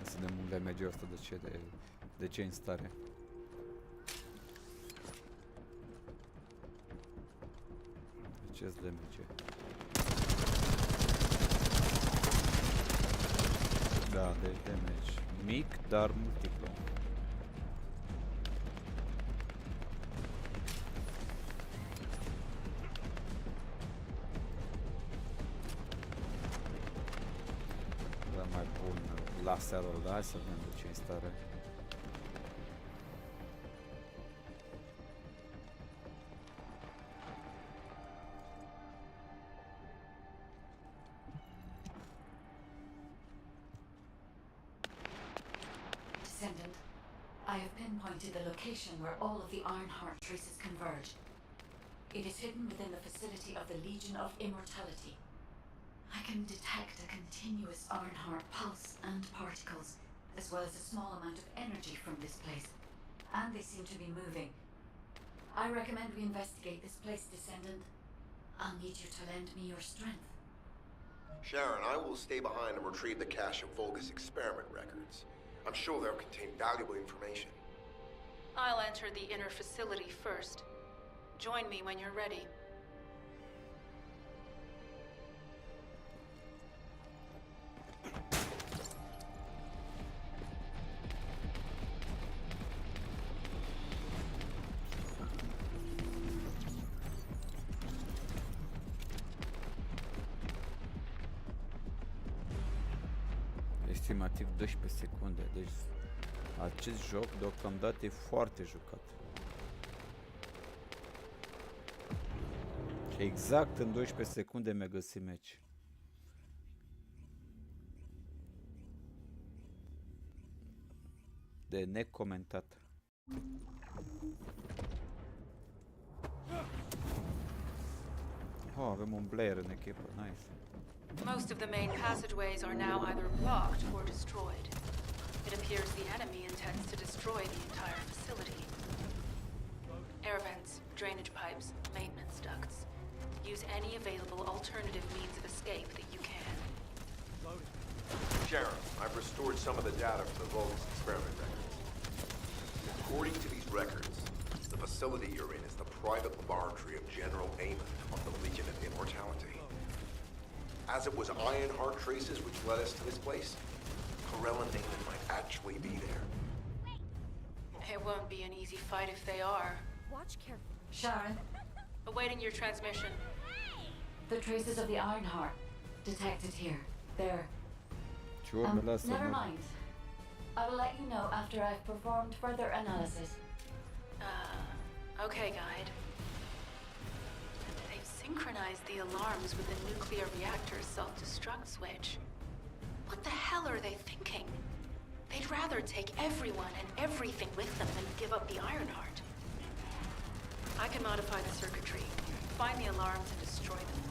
Să vedem unde merge ăsta, de ce în stare. De ce-ți damage? Da, deci damage mic, dar multiplu. Da, mai bun laserul, da? Hai să vedem de ce în stare. Descendant, I have pinpointed the location where all of the Ironheart traces converge. It is hidden within the facility of the Legion of Immortality. I can detect a continuous Ironheart pulse and particles, as well as a small amount of energy from this place. And they seem to be moving. I recommend we investigate this place, Descendant. I'll need you to lend me your strength. Sharon, I will stay behind and retrieve the cache of Vulgus experiment records. I'm sure they'll contain valuable information. I'll enter the inner facility first. Join me when you're ready. Estimativ 12 secunde, deci acest joc deocamdată e foarte jucat. Exact în 12 secunde mi-a găsit meci. De necomentat. Oh, avem un Blair în echipă, nice. Most of the main passageways are now either blocked or destroyed. It appears the enemy intends to destroy the entire facility. Air vents, drainage pipes, maintenance ducts. Use any available alternative means of escape that you can. Sharon, I've restored some of the data from the Vulgus experiment records. According to these records, the facility you're in is the private laboratory of General Amon of the Legion of Immortality. As it was Ironheart traces which led us to this place, Corell and Amon might actually be there. It won't be an easy fight if they are. Watch carefully. Sharon, Awaiting your transmission. the traces of the Ironheart detected here. They're... never mind. I will let you know after I've performed further analysis. Okay, guide. They've synchronized the alarms with the nuclear reactor's self-destruct switch. What the hell are they thinking? They'd rather take everyone and everything with them than give up the Ironheart. I can modify the circuitry, find the alarms and destroy them.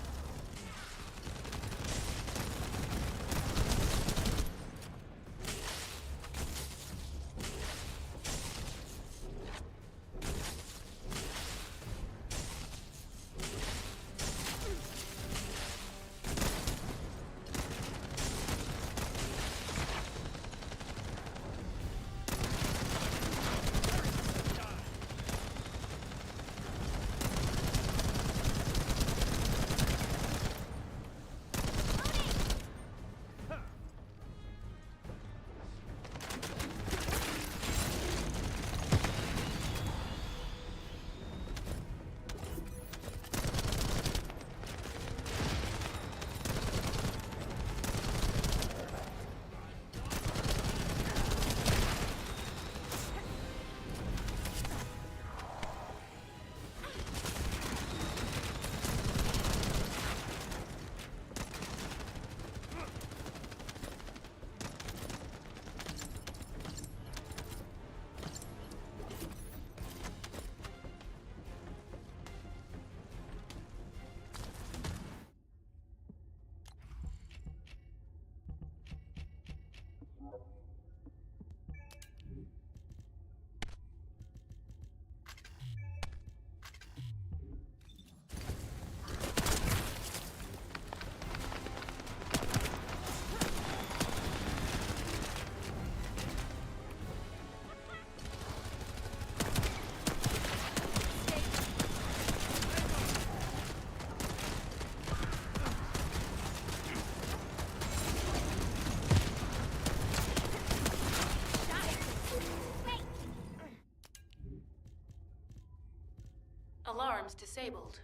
Alarms disabled.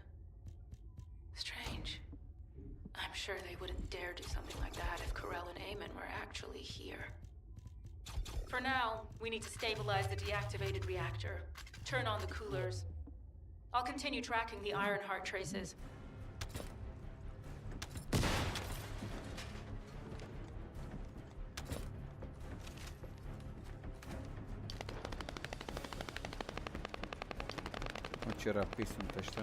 Strange. I'm sure they wouldn't dare do something like that if Corell and Eamon were actually here. For now, we need to stabilize the deactivated reactor, turn on the coolers. I'll continue tracking the Ironheart traces. Ce rapid sunt ăștia.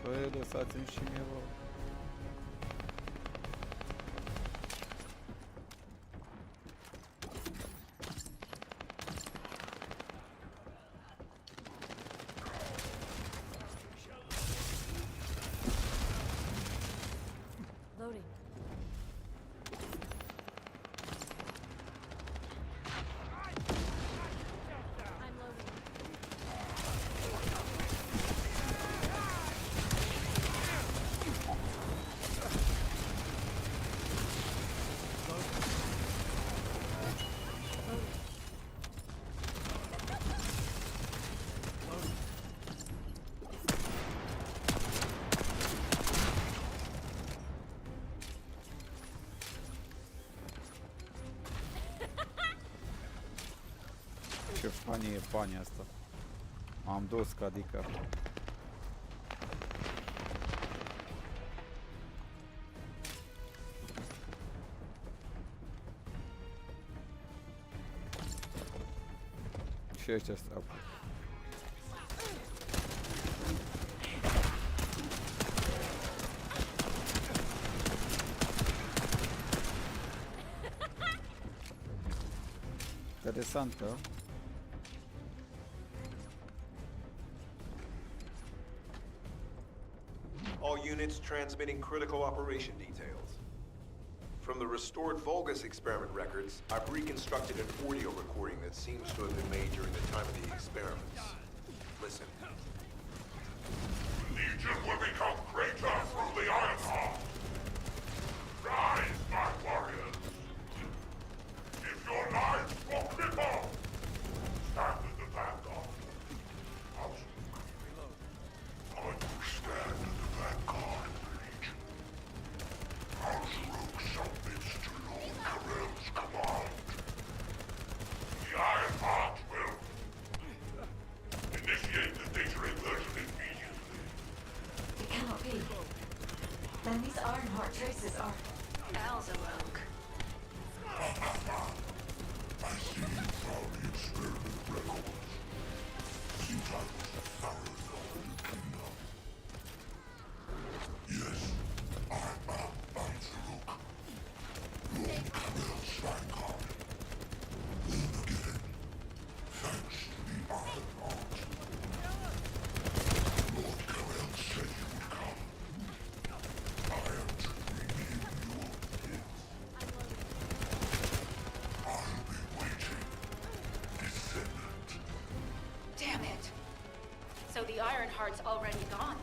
Băi, lăsați-mi și mie, bă. Loading. I'm loading. Ce funny e banii asta. Am dus ca adică. Și ăștia stau. Interesantă. All units transmitting critical operation details. From the restored Vulgus experiment records, I've reconstructed an audio recording that seems to have been made during the time of the experiments. Listen. Legion will become greater through the Ironheart. Rise, my warriors. If your lives for cripple, stand in the vanguard. I will stand in the vanguard of the Legion. House Rook submits to Lord Corell's command. The Ironheart will initiate the data inversion immediately. It cannot be. Then these Ironheart traces are... Alzaroke. I see you found the experiment records. Seems I was a thorough knowledge enough. Yes, I am Alzarook. Lord Corell's vanguard. Born again, thanks to the Ironheart. Lord Corell said you would come. I am to bring you your gift. I'll be waiting. Descendant. Damn it. So the Ironheart's already gone.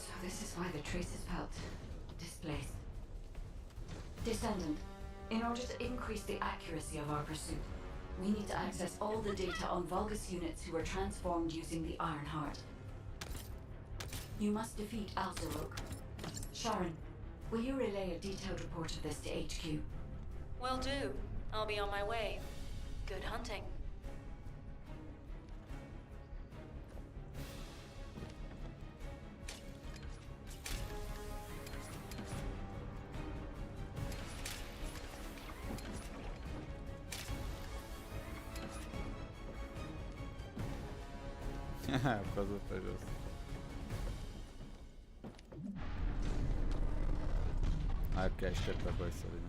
So this is why the traces felt displaced. Descendant, in order to increase the accuracy of our pursuit, we need to access all the data on Vulgus units who were transformed using the Ironheart. You must defeat Alzaroke. Sharon, will you relay a detailed report of this to HQ? Will do. I'll be on my way. Good hunting. A căzut pe jos. Hai că așteptă băi să vină.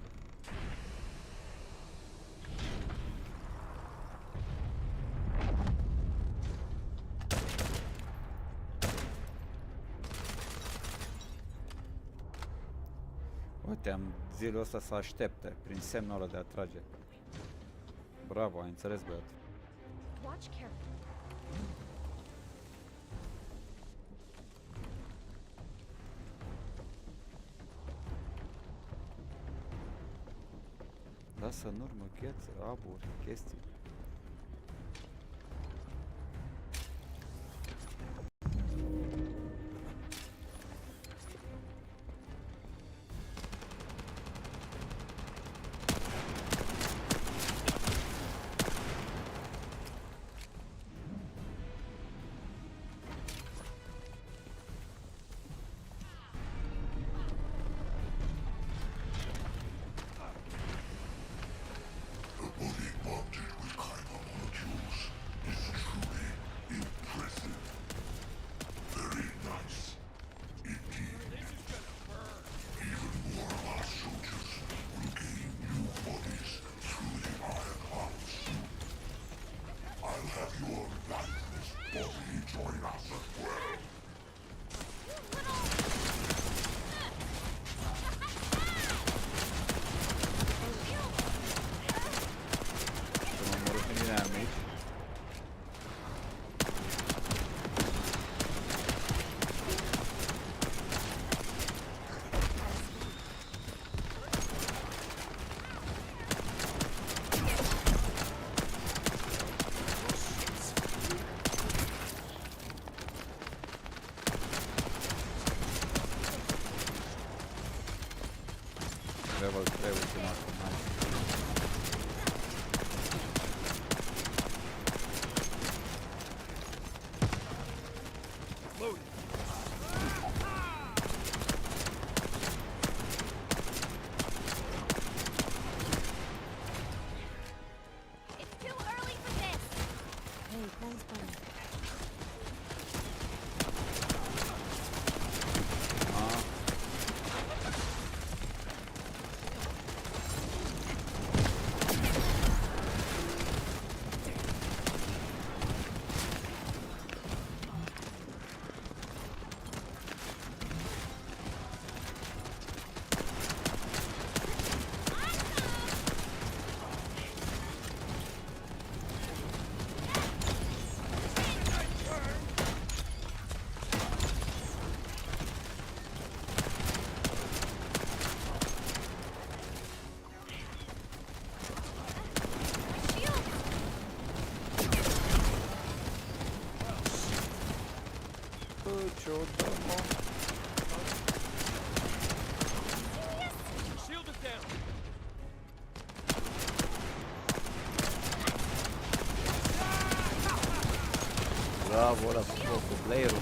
Uite, am zilul ăsta să aștepte prin semnul ăla de a trage. Bravo, ai înțeles, băiat. Watch carefully. Lasă în urmă gheață, aburi, chestii. Level 3 ultimatul, nice. Shield is down. Bravo, ăla cu player-ul.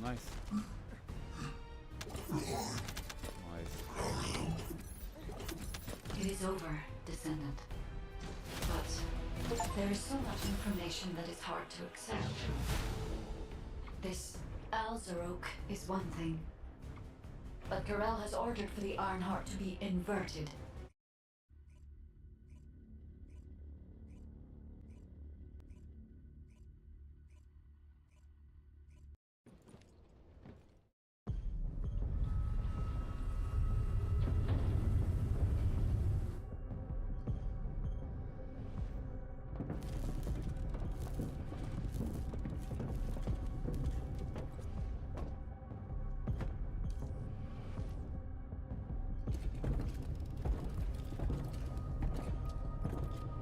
Nice. Nice. It is over, Descendant. But there is so much information that is hard to accept. This Alzarok is one thing, but Garel has ordered for the Ironheart to be inverted.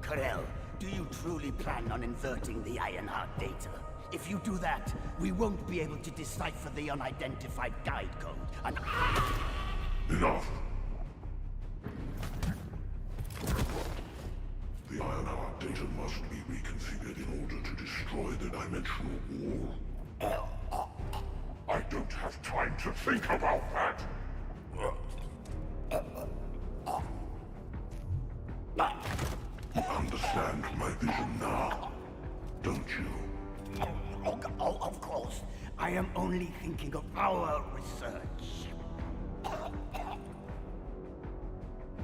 Karel, do you truly plan on inverting the Ironheart data? If you do that, we won't be able to decipher the unidentified guide code. And Enough! The Ironheart data must be reconfigured in order to destroy the dimensional wall. I don't have time to think about that! You understand my vision now, don't you? Oh, of course. I am only thinking of our research.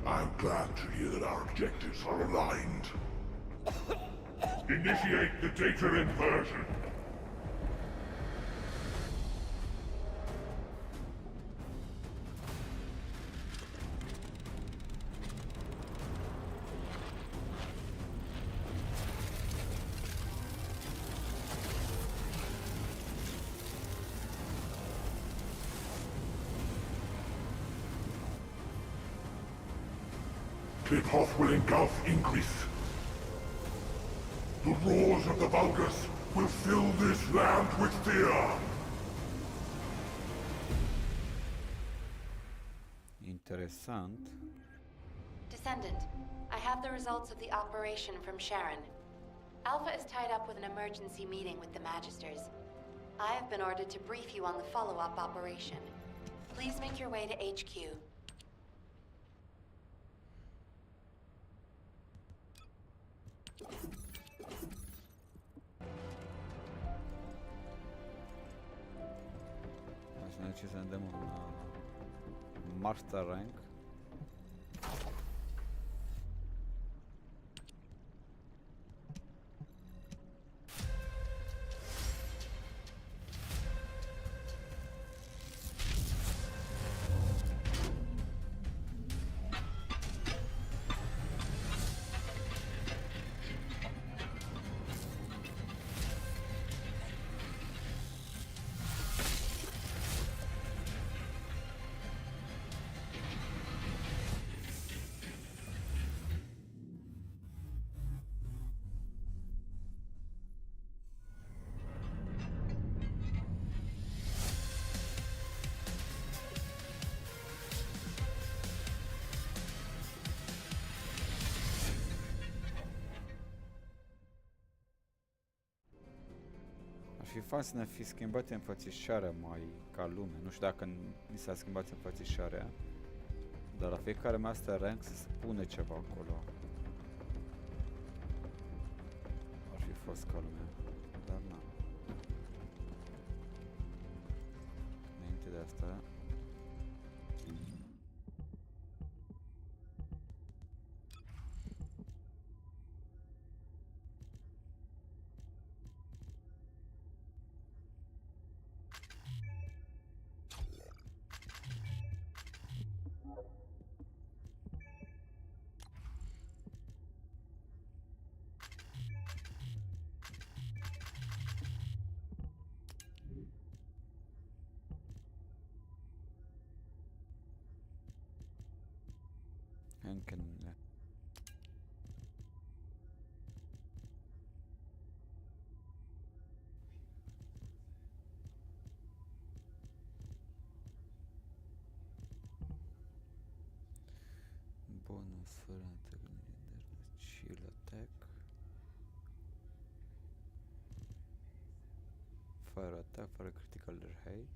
I'm glad to hear that our objectives are aligned. Initiate the data inversion. Clipoff will engulf Increase. The roars of the Vulgus will fill this land with fear. Interesant. Descendant, I have the results of the operation from Sharon. Alpha is tied up with an emergency meeting with the Magisters. I have been ordered to brief you on the follow-up operation. Please make your way to HQ. Așa ce să ne dăm un Master Rank. Ar fi fain să ne fi schimbat înfățișarea mai ca lume. Nu știu dacă ni s-a schimbat înfățișarea, dar la fiecare Master Rank să se pune ceva acolo. Ar fi fost ca lumea, dar na. Înainte de asta... Încă nu le... Bonus fără întâlnire de chill attack. Fire attack, fără critical hate.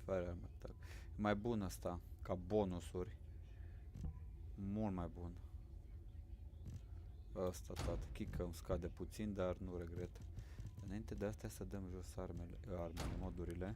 Fire arm attack. E mai bun asta, ca bonusuri. Mult mai bun. Asta toate. Kick îmi scade puțin, dar nu regret. Înainte de astea să dăm jos armele, modurile.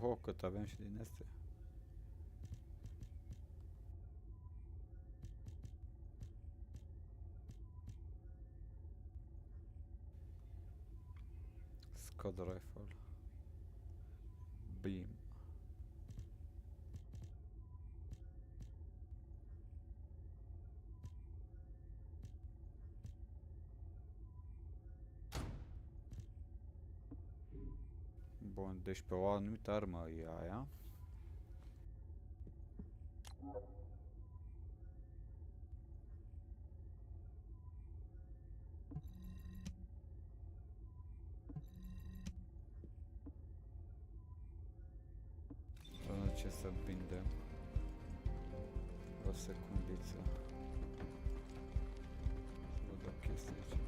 Oho, cât avem și din astea. Scud rifle. Beam. Bun, deci pe o anumită armă e aia. Ce să vindem? O secundiță. Văd o chestie aici.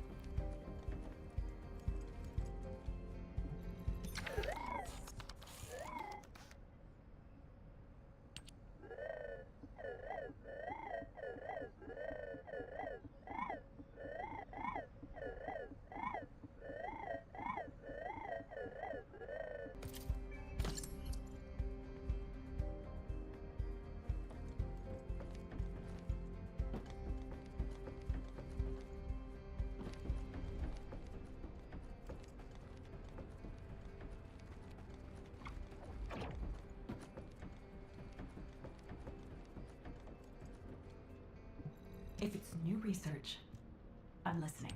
If it's new research, I'm listening.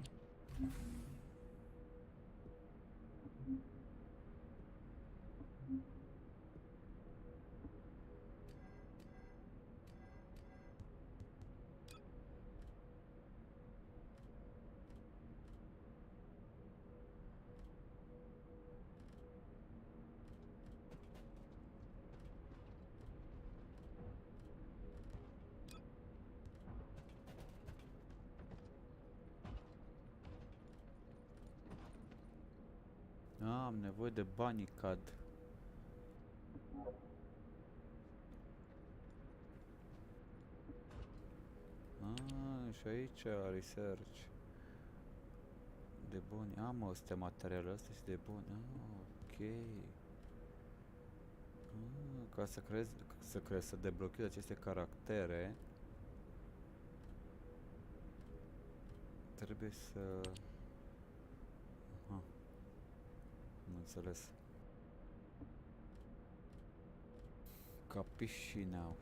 Am nevoie de bani cad. Și aici research. De buni. Am astea materiale astea și de buni. Ok. Ca să deblochezi aceste caractere, trebuie să... Am înțeles. Capiși now.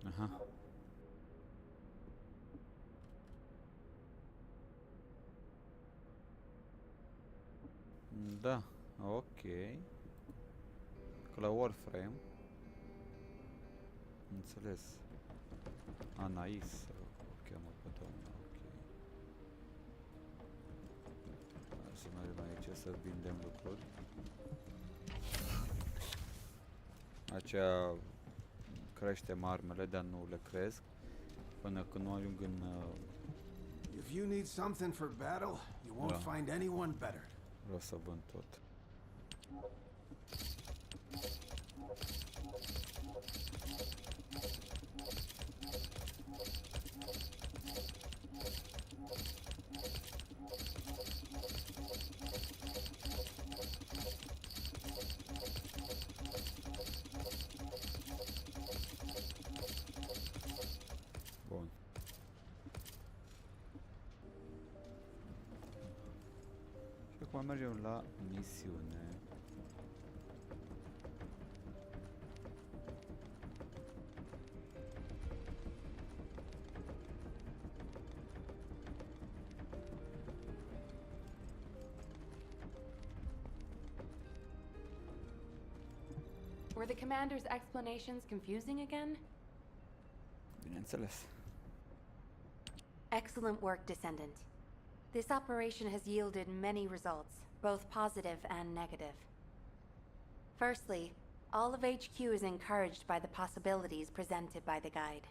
Aha. Da, ok. Că la Warframe. Înțeles. Anais, o cheamă pe doamna, ok. Hai să mergem aici să vindem lucruri. Aceea creștem armele, dar nu le cresc până când nu ajung în... If you need something for battle, you won't find anyone better. Vreau să vând tot. Acum mergem la misiune. Were the commander's explanations confusing again? Bineînțeles. Excellent work, Descendant. This operation has yielded many results, both positive and negative. Firstly, all of HQ is encouraged by the possibilities presented by the guide.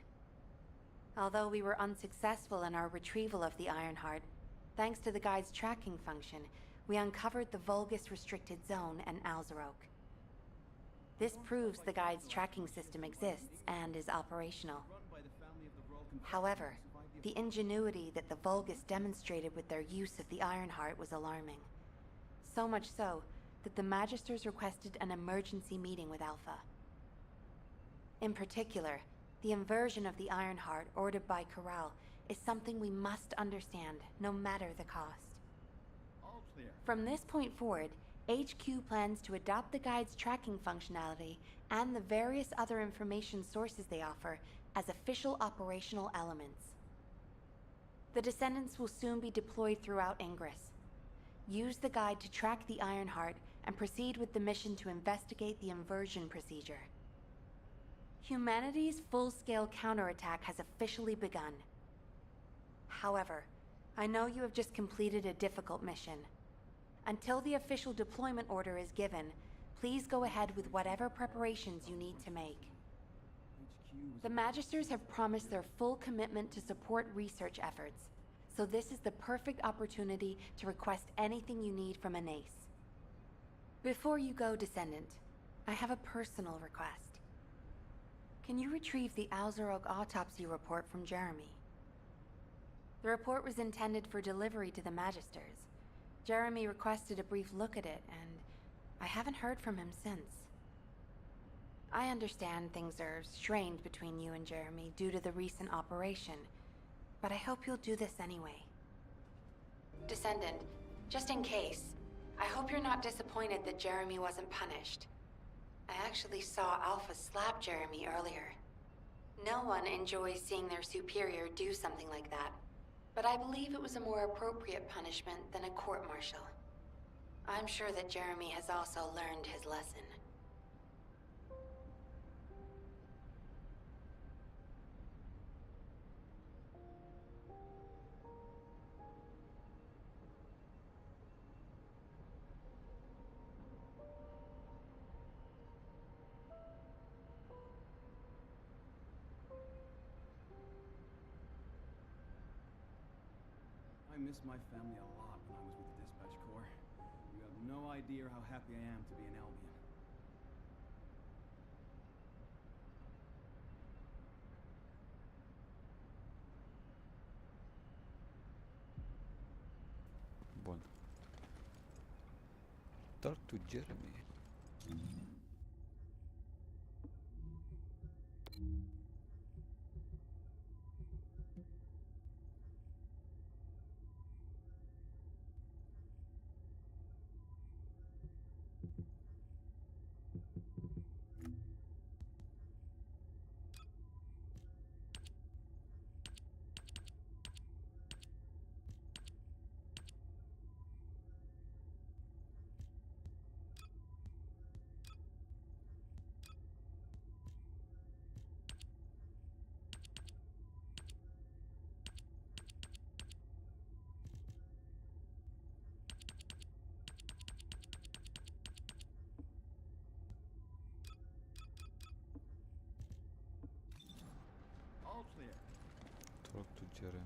Although we were unsuccessful in our retrieval of the Ironheart, thanks to the guide's tracking function, we uncovered the Vulgus restricted zone and Alzarok. This proves the guide's tracking system exists and is operational. However, the ingenuity that the Vulgus demonstrated with their use of the Ironheart was alarming. So much so that the Magisters requested an emergency meeting with Alpha. In particular, the inversion of the Ironheart ordered by Corral is something we must understand, no matter the cost. From this point forward, HQ plans to adopt the guide's tracking functionality and the various other information sources they offer as official operational elements. The Descendants will soon be deployed throughout Ingress. Use the guide to track the Ironheart and proceed with the mission to investigate the inversion procedure. Humanity's full-scale counterattack has officially begun. However, I know you have just completed a difficult mission. Until the official deployment order is given, please go ahead with whatever preparations you need to make. The Magisters have promised their full commitment to support research efforts, so this is the perfect opportunity to request anything you need from an ace. Before you go, Descendant, I have a personal request. Can you retrieve the Alzarok autopsy report from Jeremy? The report was intended for delivery to the Magisters. Jeremy requested a brief look at it, and I haven't heard from him since. I understand things are strained between you and Jeremy due to the recent operation, but I hope you'll do this anyway. Descendant, just in case, I hope you're not disappointed that Jeremy wasn't punished. I actually saw Alpha slap Jeremy earlier. No one enjoys seeing their superior do something like that, but I believe it was a more appropriate punishment than a court-martial. I'm sure that Jeremy has also learned his lesson. I miss my family a lot when I was with the Dispatch Corps. You have no idea how happy I am to be an Albion. Bun. Talk to Jeremy. All clear. Talk to Jeremy.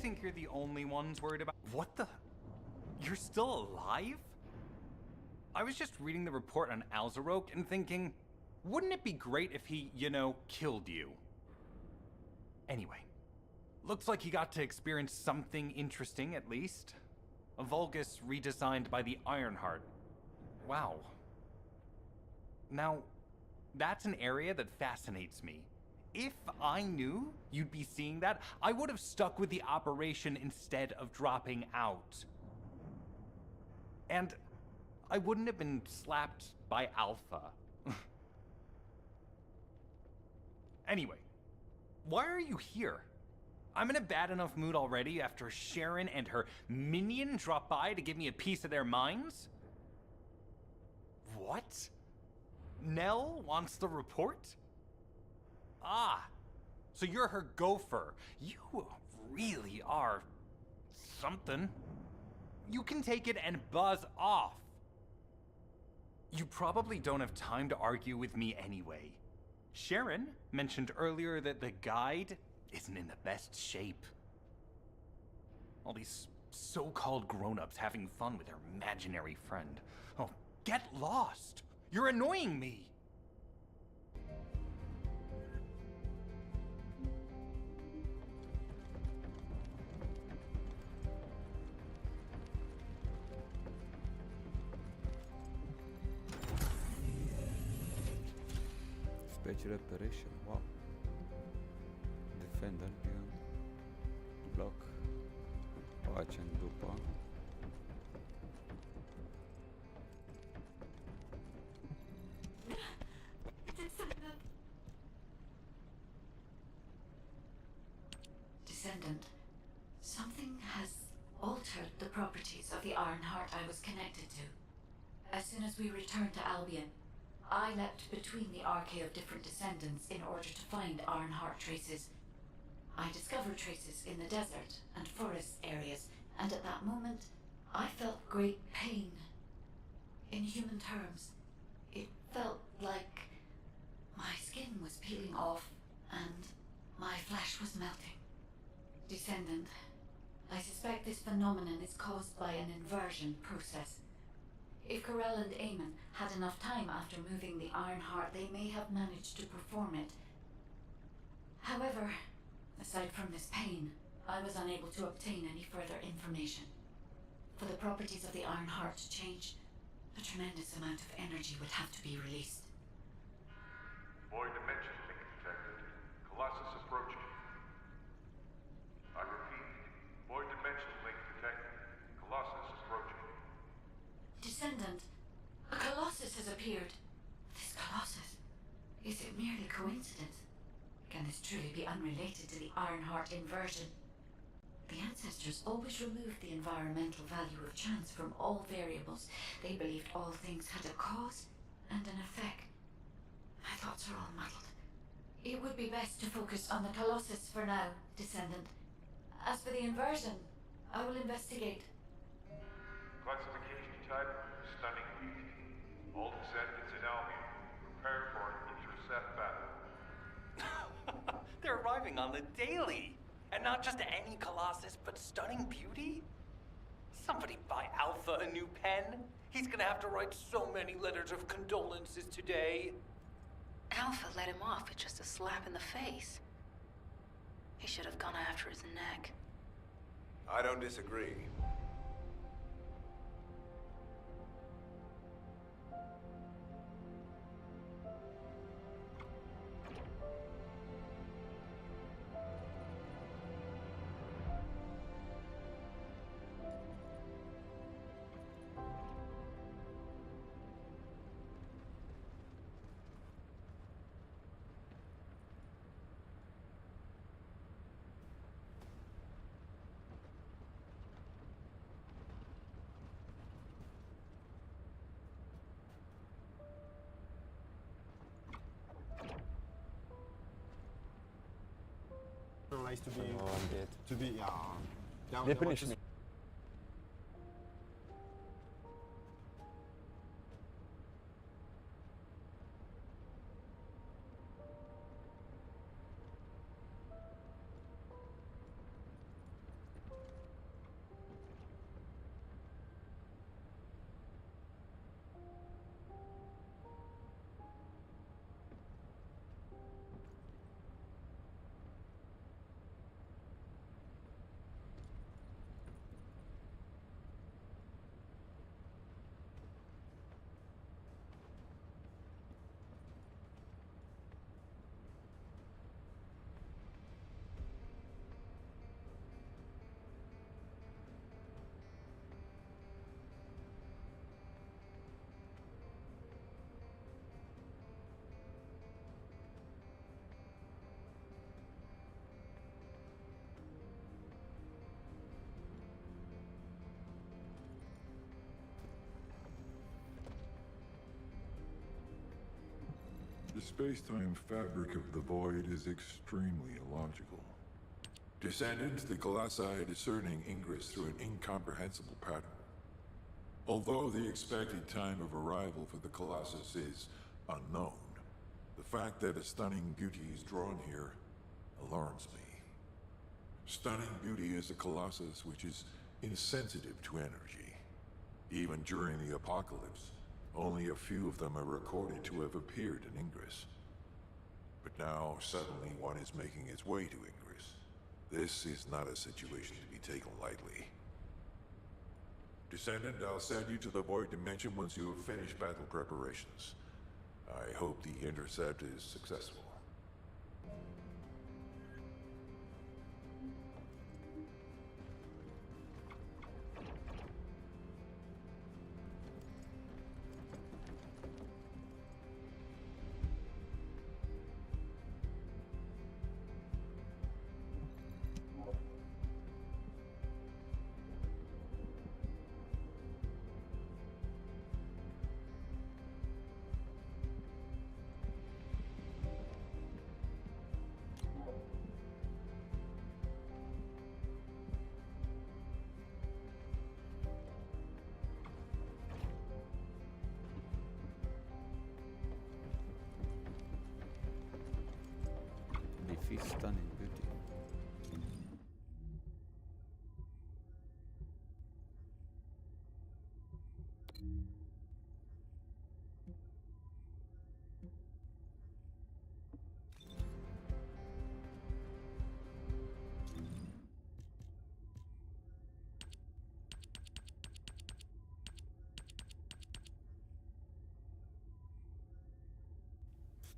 think you're the only ones worried about... What the... You're still alive? I was just reading the report on Alzarok and thinking, wouldn't it be great if he, you know, killed you? Anyway, looks like he got to experience something interesting at least. A Vulgus redesigned by the Ironheart. Wow. Now, that's an area that fascinates me. If I knew you'd be seeing that, I would have stuck with the operation instead of dropping out. And I wouldn't have been slapped by Alpha. Anyway, why are you here? I'm in a bad enough mood already after Sharon and her minion drop by to give me a piece of their minds? What? Nell wants the report? Ah, so you're her gopher. You really are something. You can take it and buzz off. You probably don't have time to argue with me anyway. Sharon mentioned earlier that the guide isn't in the best shape. All these so-called grown-ups having fun with their imaginary friend. Oh, get lost! You're annoying me! Special operation, wow. Defend Albion. Block. Facem după. Descendant, something has altered the properties of the Ironheart I was connected to. As soon as we returned to Albion, I leapt between the arcade of different descendants in order to find Ironheart traces. I discovered traces in the desert and forest areas, and at that moment, I felt great pain. In human terms, it felt like my skin was peeling off and my flesh was melting. Descendant, I suspect this phenomenon is caused by an inversion process. If Corell and Eamon had enough time after moving the Ironheart, they may have managed to perform it. However, aside from this pain, I was unable to obtain any further information. For the properties of the Ironheart to change, a tremendous amount of energy would have to be released. Void dimension link detected. Colossus approaching. I repeat, void dimension link detected. Colossus approaching. Descendant, a Colossus has appeared. This Colossus, is it merely coincidence? Can this truly be unrelated to the Ironheart inversion? The ancestors always removed the environmental value of chance from all variables. They believed all things had a cause and an effect. My thoughts are all muddled. It would be best to focus on the Colossus for now, Descendant. As for the inversion, I will investigate. Classification type, stunning beauty. All descendants in Albion, prepare for an intercept battle. They're arriving on the daily! And not just any Colossus, but stunning beauty? Somebody buy Alpha a new pen? He's gonna have to write so many letters of condolences today. Alpha let him off with just a slap in the face. He should have gone after his neck. I don't disagree. Nice to be yeah. Down, Definition. space-time fabric of the void is extremely illogical. Descendant, the Colossi are discerning ingress through an incomprehensible pattern. Although the expected time of arrival for the Colossus is unknown, the fact that a stunning beauty is drawn here alarms me. Stunning beauty is a Colossus which is insensitive to energy. Even during the apocalypse, only a few of them are recorded to have appeared in Ingress. But now, suddenly one is making its way to Ingress. This is not a situation to be taken lightly. Descendant, I'll send you to the Void Dimension once you have finished battle preparations. I hope the intercept is successful. Stunning beauty.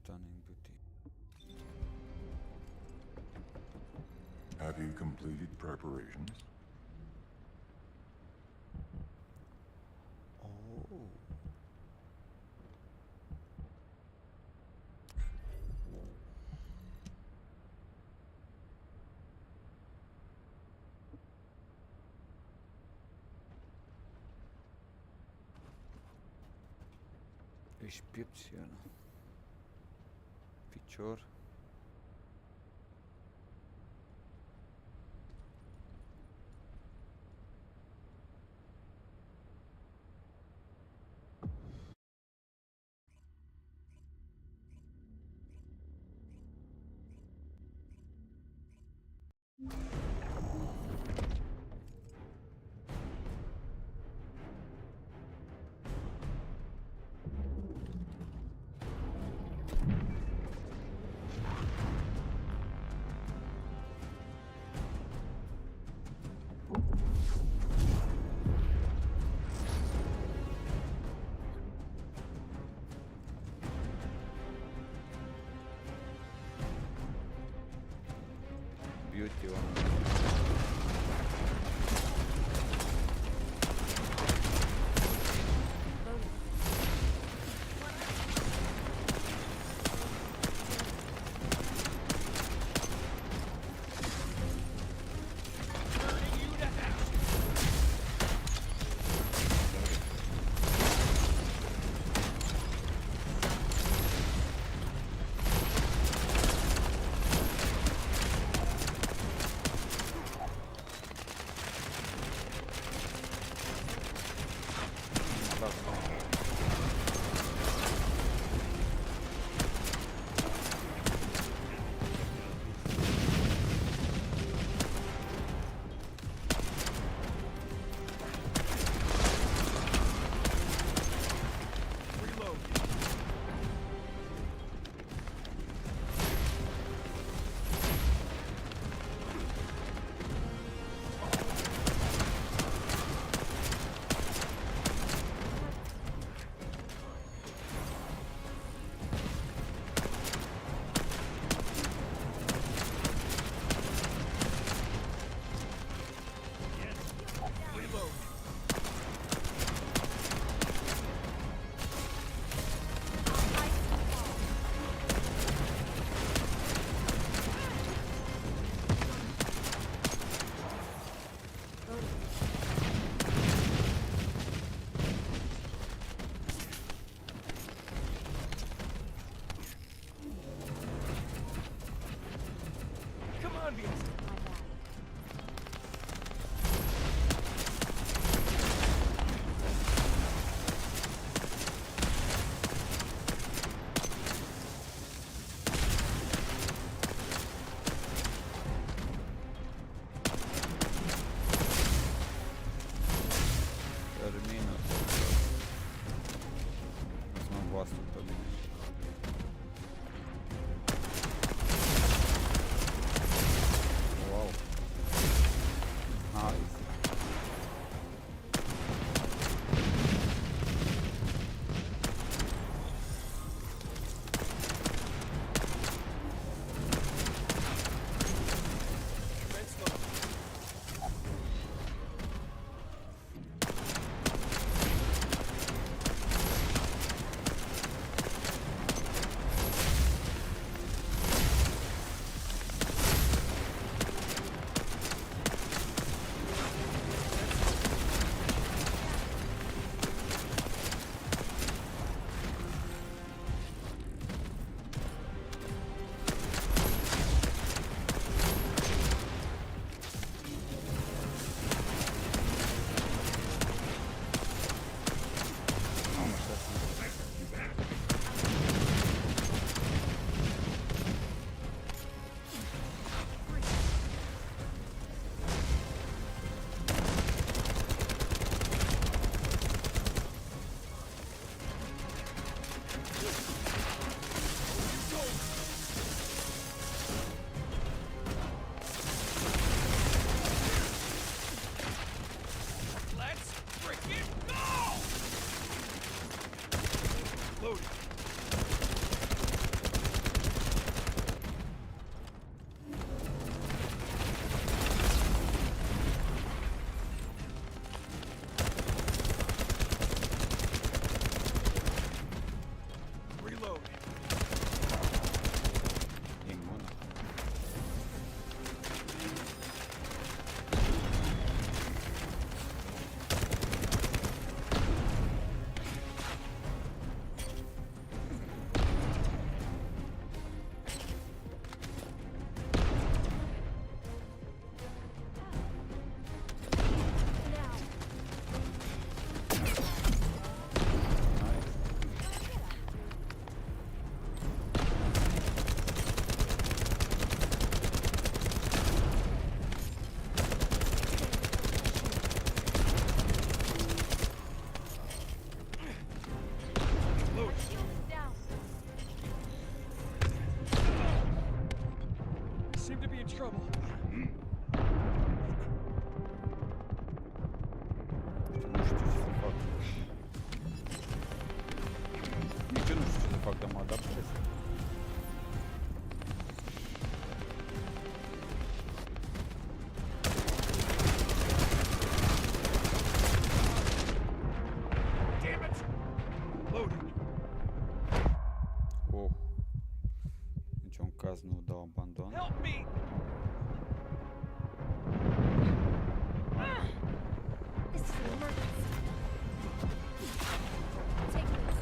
Stunning beauty. Have you completed preparations? Oh. Ești piept ăla. Picior. Beauty one. ambience. Termină. Să mă voastră pe mine. Wow. Nice. Let's freaking go! Loading. Reload. E mână. Seem to be in trouble. Nu știu ce să fac. Nici eu nu știu ce să fac, dar mă adaptez. Damn it! Loading. Oh. În niciun caz nu dau abandon. Help me! This is an emergency. Take this.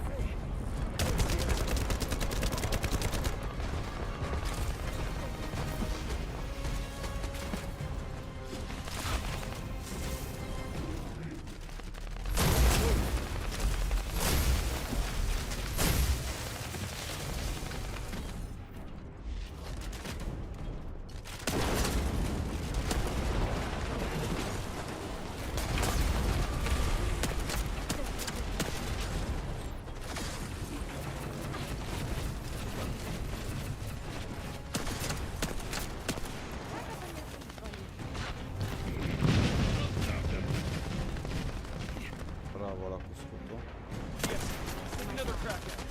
Bravo ăla cu scutul. Yes. Another crack at it.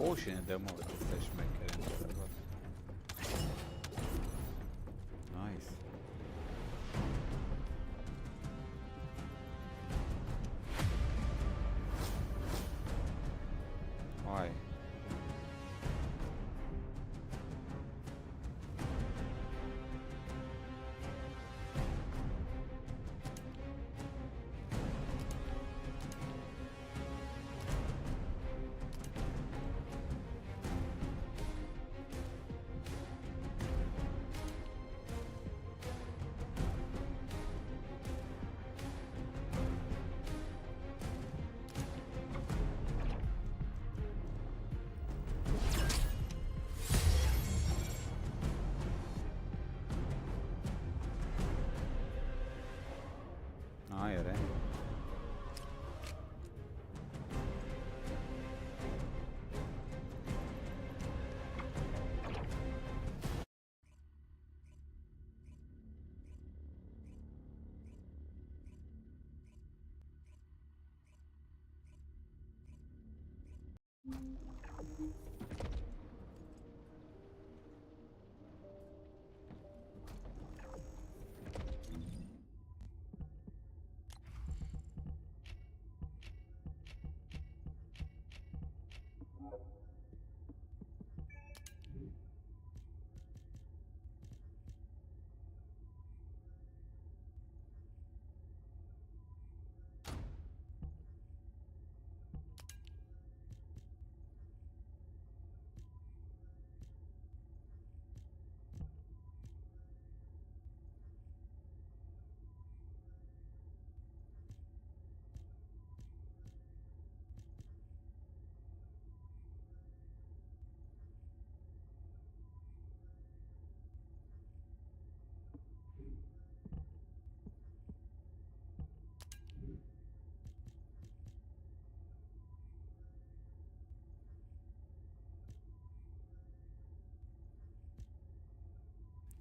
potion de mă, ăsta e șmecher, într-adevăr. Nice. Hai. Aia,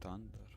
Thunder.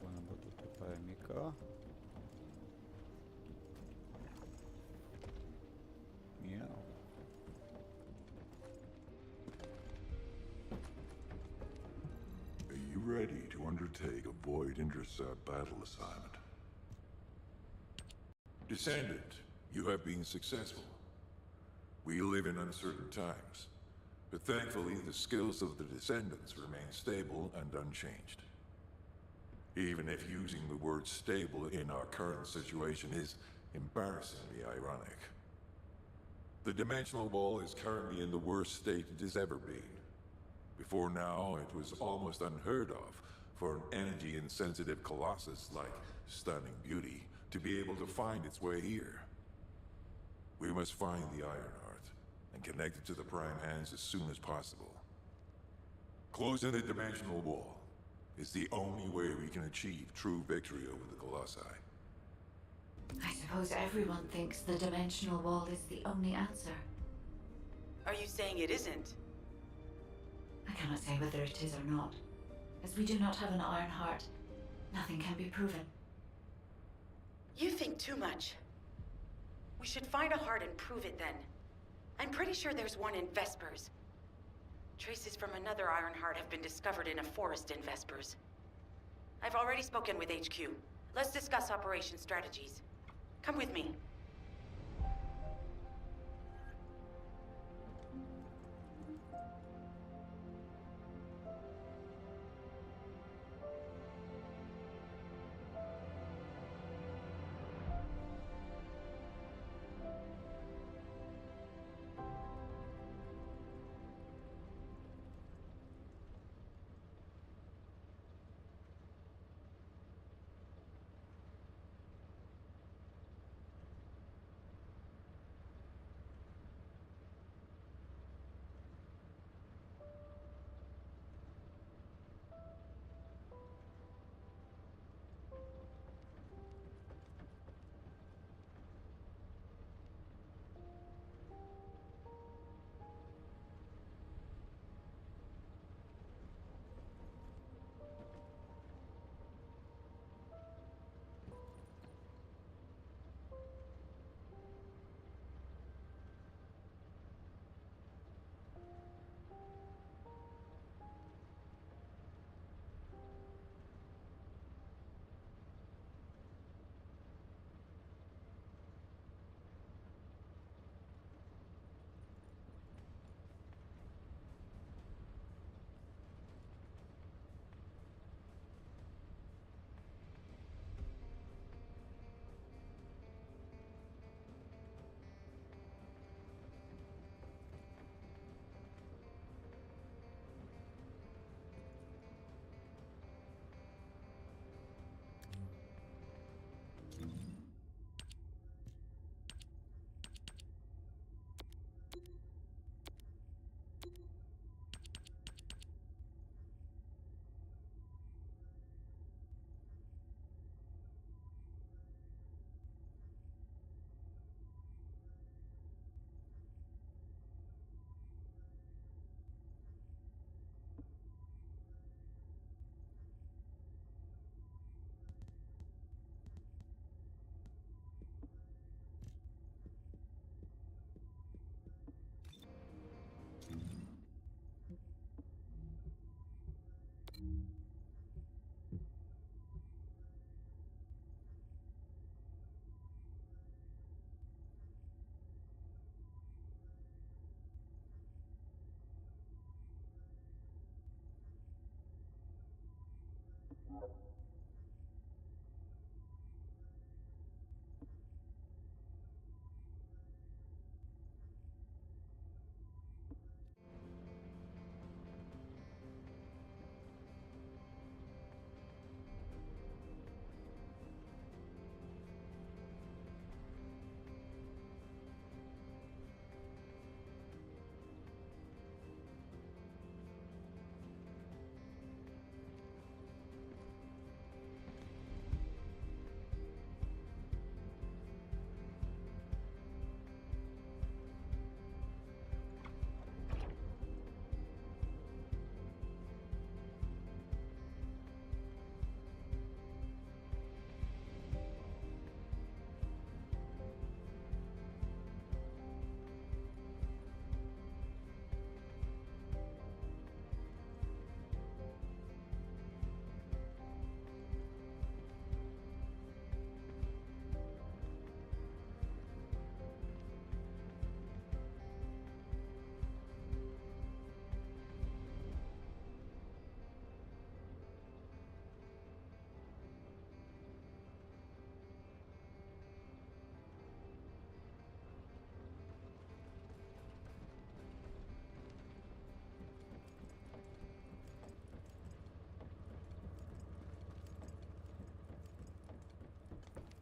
Bună bătută pe aia mică. Miau. Are you ready to undertake a Void Intercept battle assignment? Descendant, you have been successful. We live in uncertain times, but thankfully the skills of the Descendants remain stable and unchanged. Even if using the word stable in our current situation is embarrassingly ironic. The dimensional wall is currently in the worst state it has ever been. Before now, it was almost unheard of for an energy-insensitive colossus like Stunning Beauty to be able to find its way here. We must find the Ironheart and connect it to the Prime Hands as soon as possible. Closing the dimensional wall is the only way we can achieve true victory over the Colossi. I suppose everyone thinks the dimensional wall is the only answer. Are you saying it isn't? I cannot say whether it is or not. As we do not have an iron heart, nothing can be proven. You think too much. We should find a heart and prove it then. I'm pretty sure there's one in Vespers. Traces from another iron heart have been discovered in a forest in Vespers. I've already spoken with HQ. Let's discuss operation strategies. Come with me.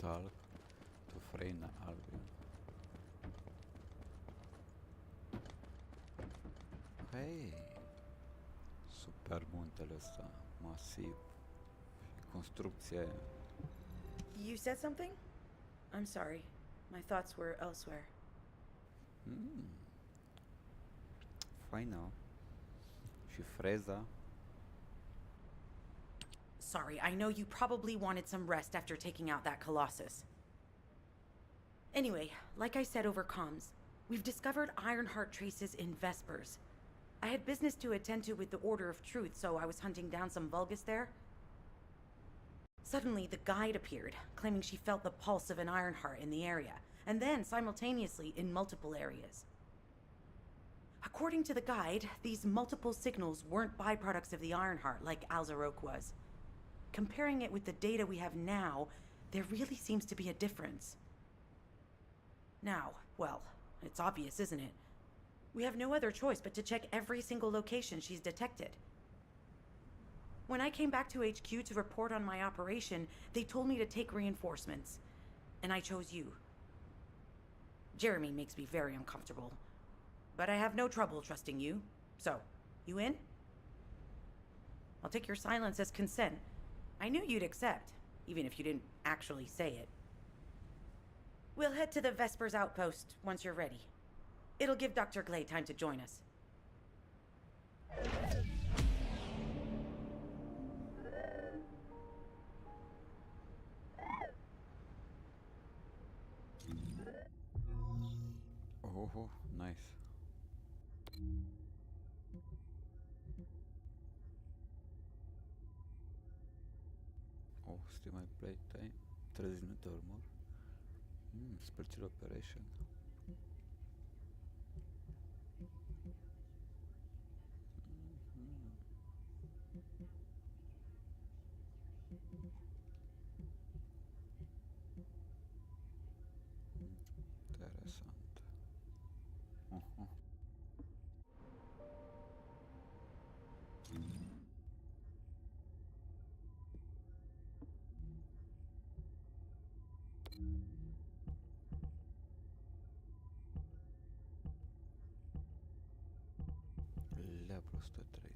Talk to Freina Albion. Hei, super muntele ăsta, masiv. Construcția aia. You said something? I'm sorry. My thoughts were elsewhere. Faină. Și freza. Sorry, I know you probably wanted some rest after taking out that Colossus. Anyway, like I said over comms, we've discovered Ironheart traces in Vespers. I had business to attend to with the Order of Truth, so I was hunting down some Vulgus there. Suddenly, the guide appeared, claiming she felt the pulse of an Ironheart in the area, and then simultaneously in multiple areas. According to the guide, these multiple signals weren't byproducts of the Ironheart like Alzarok was. Comparing it with the data we have now, there really seems to be a difference. Now, well, it's obvious, isn't it? We have no other choice but to check every single location she's detected. When I came back to HQ to report on my operation, they told me to take reinforcements, and I chose you. Jeremy makes me very uncomfortable, but I have no trouble trusting you. So, you in? I'll take your silence as consent. I knew you'd accept, even if you didn't actually say it. We'll head to the Vespers outpost once you're ready. It'll give Dr. Glay time to join us. Oh, nice. Oh, still my playtime. 30 minute or more. Spărțire operation. Interesant. Level 130.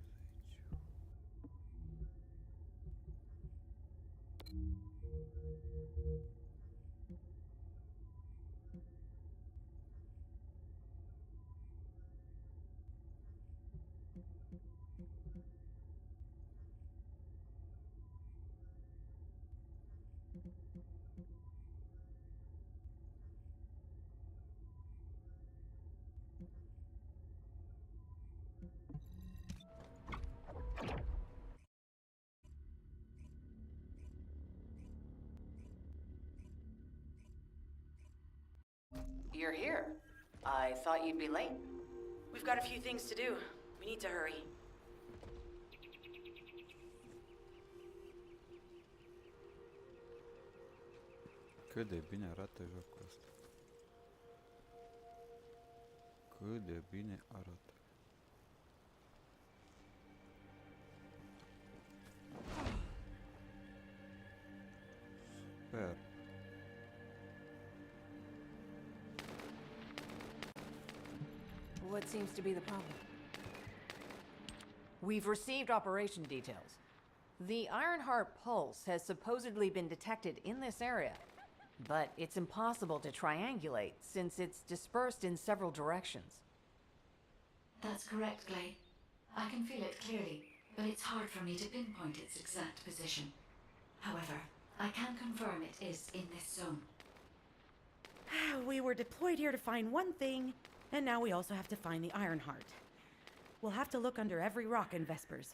You're here. I thought you'd be late. We've got a few things to do. We need to hurry. Cât de bine arată jocul ăsta. Cât de bine arată. Super. What seems to be the problem? We've received operation details. The Ironheart pulse has supposedly been detected in this area, but it's impossible to triangulate since it's dispersed in several directions. That's correct, Glay. I can feel it clearly, but it's hard for me to pinpoint its exact position. However, I can confirm it is in this zone. We were deployed here to find one thing, and now we also have to find the Ironheart. We'll have to look under every rock in Vespers.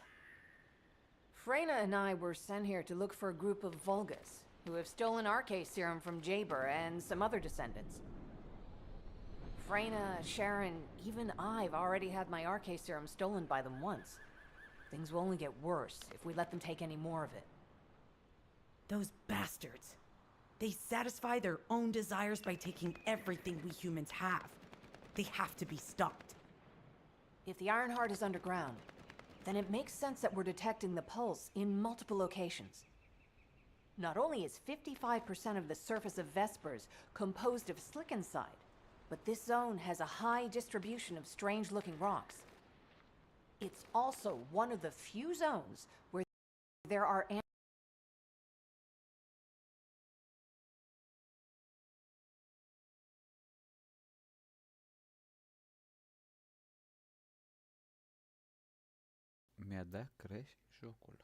Freyna and I were sent here to look for a group of Vulgus, who have stolen RK serum from Jaber and some other descendants. Freyna, Sharon, even I've already had my RK serum stolen by them once. Things will only get worse if we let them take any more of it. Those bastards. They satisfy their own desires by taking everything we humans have. They have to be stopped. If the Ironheart is underground, then it makes sense that we're detecting the pulse in multiple locations. Not only is 55% of the surface of Vespers composed of slickenside, but this zone has a high distribution of strange-looking rocks. It's also one of the few zones where there are Mi-a dat crash jocul.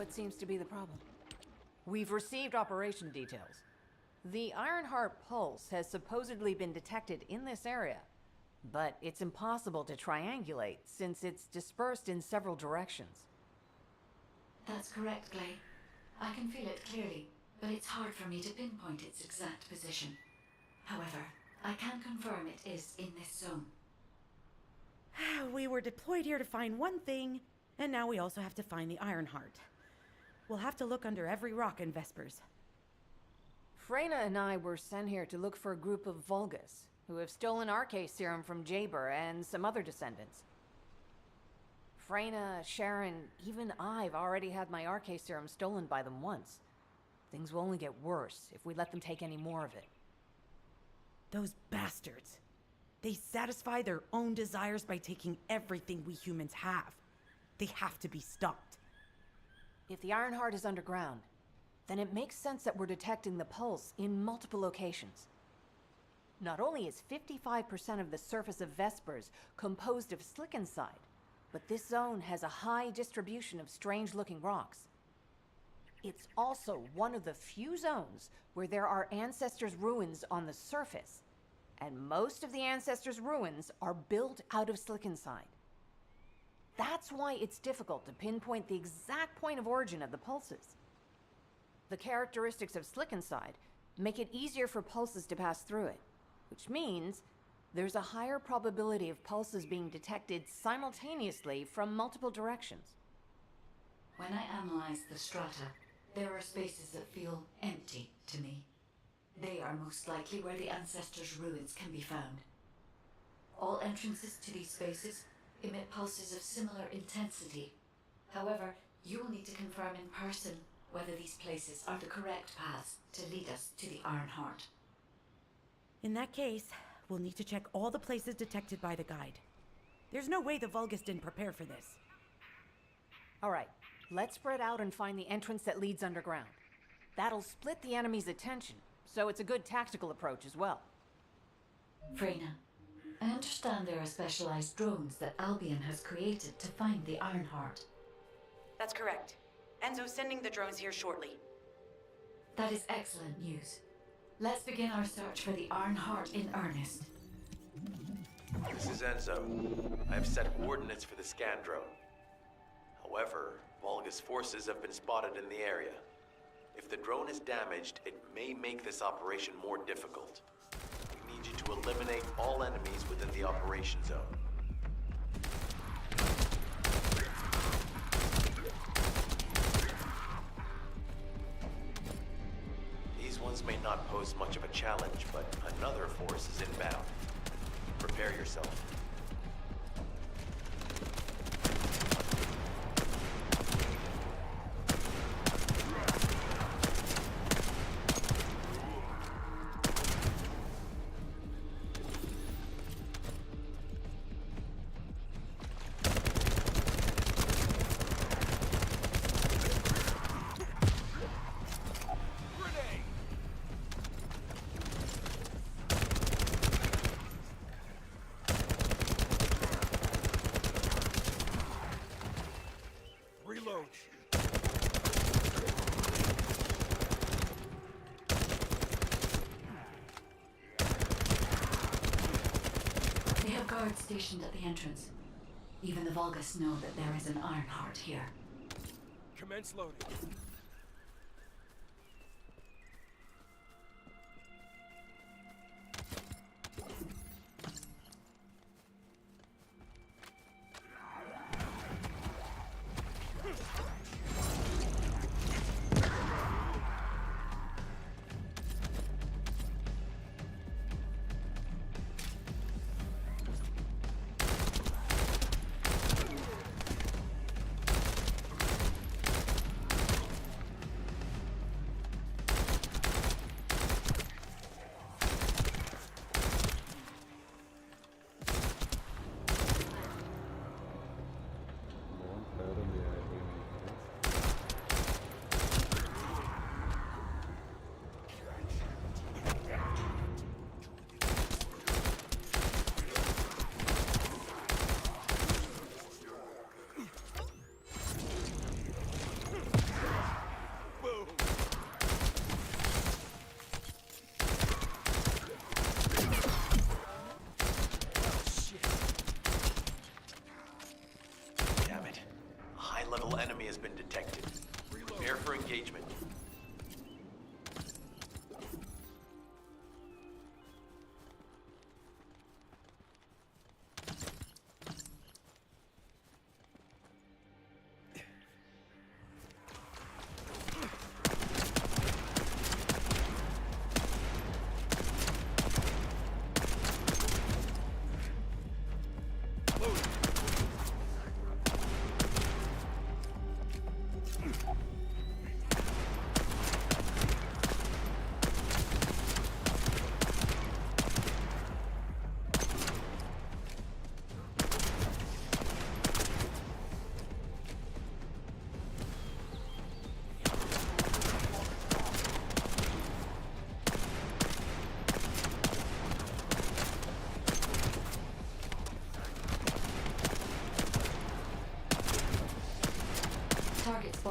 what seems to be the problem. We've received operation details. The Ironheart pulse has supposedly been detected in this area, but it's impossible to triangulate since it's dispersed in several directions. That's correct, Clay. I can feel it clearly, but it's hard for me to pinpoint its exact position. However, I can confirm it is in this zone. We were deployed here to find one thing, and now we also have to find the Ironheart. We'll have to look under every rock in Vespers. Freyna and I were sent here to look for a group of Vulgus, who have stolen RK serum from Jaber and some other descendants. Freyna, Sharon, even I've already had my RK serum stolen by them once. Things will only get worse if we let them take any more of it. Those bastards. They satisfy their own desires by taking everything we humans have. They have to be stopped. If the Ironheart is underground, then it makes sense that we're detecting the pulse in multiple locations. Not only is 55% of the surface of Vespers composed of slickencyde, but this zone has a high distribution of strange-looking rocks. It's also one of the few zones where there are Ancestors' ruins on the surface, and most of the Ancestors' ruins are built out of slickencyde. That's why it's difficult to pinpoint the exact point of origin of the pulses. The characteristics of slickencyde make it easier for pulses to pass through it, which means there's a higher probability of pulses being detected simultaneously from multiple directions. When I analyze the strata, there are spaces that feel empty to me. They are most likely where the Ancestors' ruins can be found. All entrances to these spaces emit pulses of similar intensity. However, you will need to confirm in person whether these places are the correct paths to lead us to the Ironheart. In that case, we'll need to check all the places detected by the guide. There's no way the Vulgus didn't prepare for this. All right, let's spread out and find the entrance that leads underground. That'll split the enemy's attention, so it's a good tactical approach as well. Freyna, I understand there are specialized drones that Albion has created to find the Ironheart. That's correct. Enzo's sending the drones here shortly. That is excellent news. Let's begin our search for the Ironheart in earnest. This is Enzo. I have set coordinates for the scan drone. However, Vulgus forces have been spotted in the area. If the drone is damaged, it may make this operation more difficult. We need you to eliminate all enemies within the operation zone. These ones may not pose much of a challenge, but another force is inbound. Prepare yourself. Guards stationed at the entrance. Even the Vulgus know that there is an Ironheart here. Commence loading.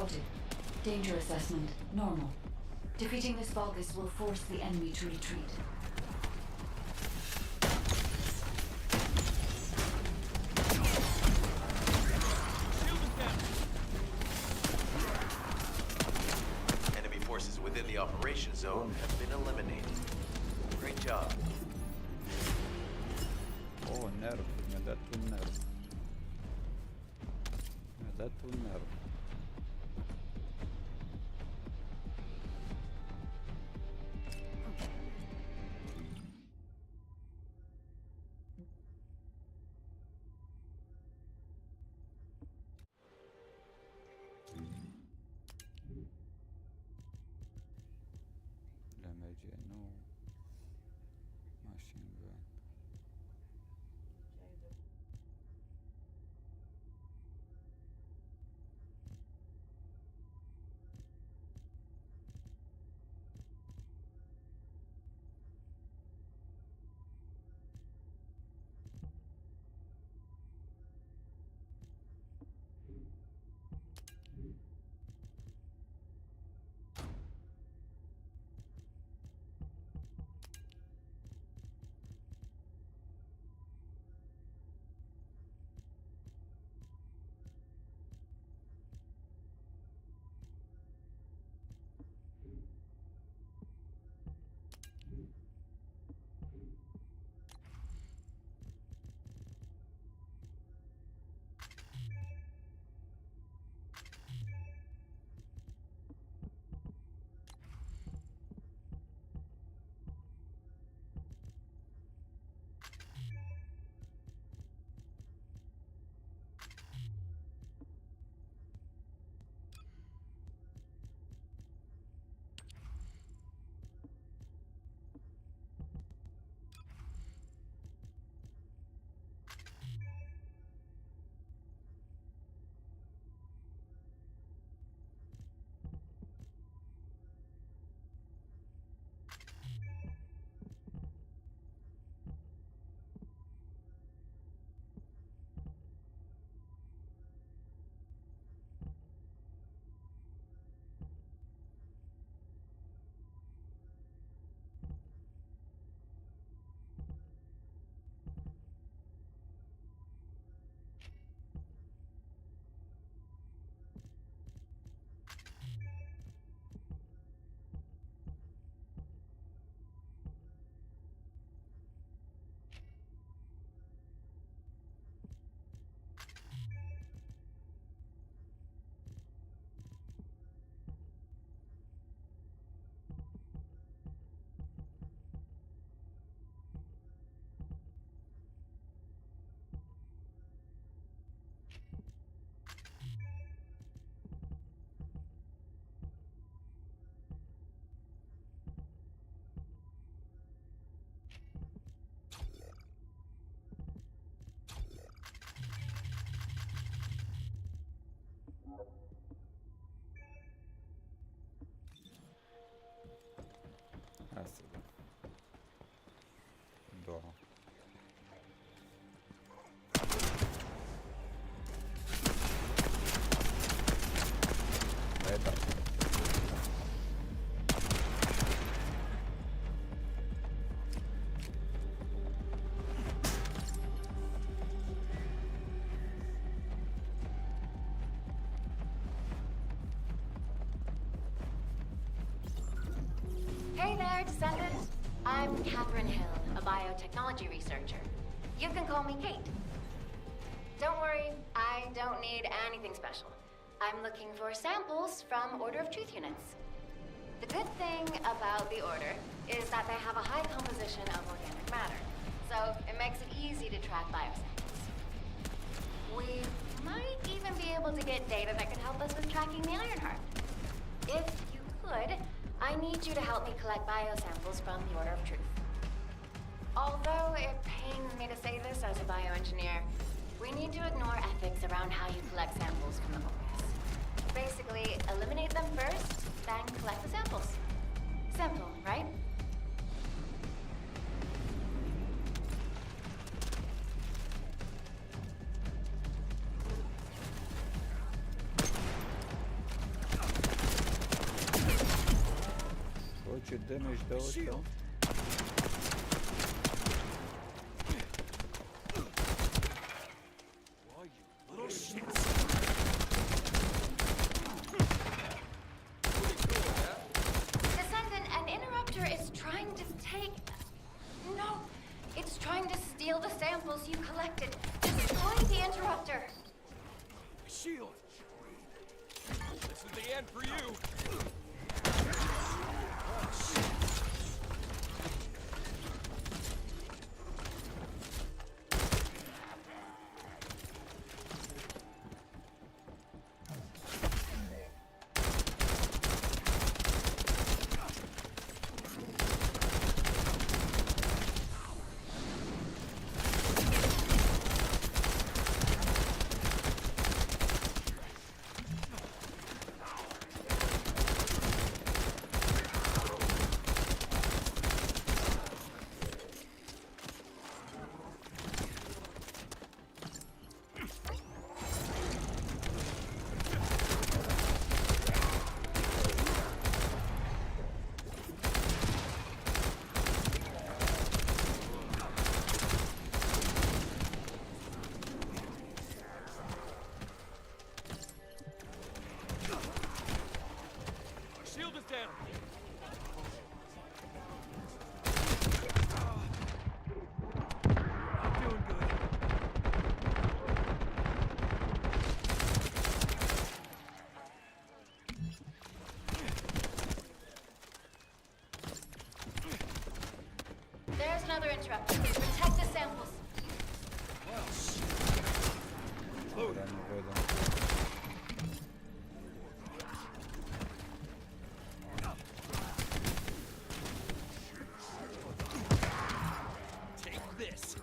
spotted. Danger assessment, normal. Defeating this Vulgus will force the enemy to retreat. Enemy forces within the operation zone have been eliminated. Great job. Oh, nerv. Mi-a dat un nerv. Mi-a dat un nerv. LMG, nu. Machine gun. Hai să vedem. Două. Hai, da. Hey there, Descendant. I'm Catherine Hill, a biotechnology researcher. You can call me Kate. Don't worry, I don't need anything special. I'm looking for samples from Order of Truth units. The good thing about the Order is that they have a high composition of organic matter, so it makes it easy to track biosamples. We might even be able to get data that could help us with tracking the Ironheart. If you could, I need you to help me collect biosamples from the Order of Truth. Although it pains me to say this as a bioengineer, we need to ignore ethics around how you collect samples from the Vulgus. Basically, eliminate them first, then collect the samples. Simple, right? damage dă ăsta? Descendant, an interrupter is trying to take... No, it's trying to steal the samples you collected. Destroy the interrupter. Shield! This is the end for you! Shield is down! I'm doing good. There's another interrupter. Protect the samples. Well, shit. Era nevoie de... Take this.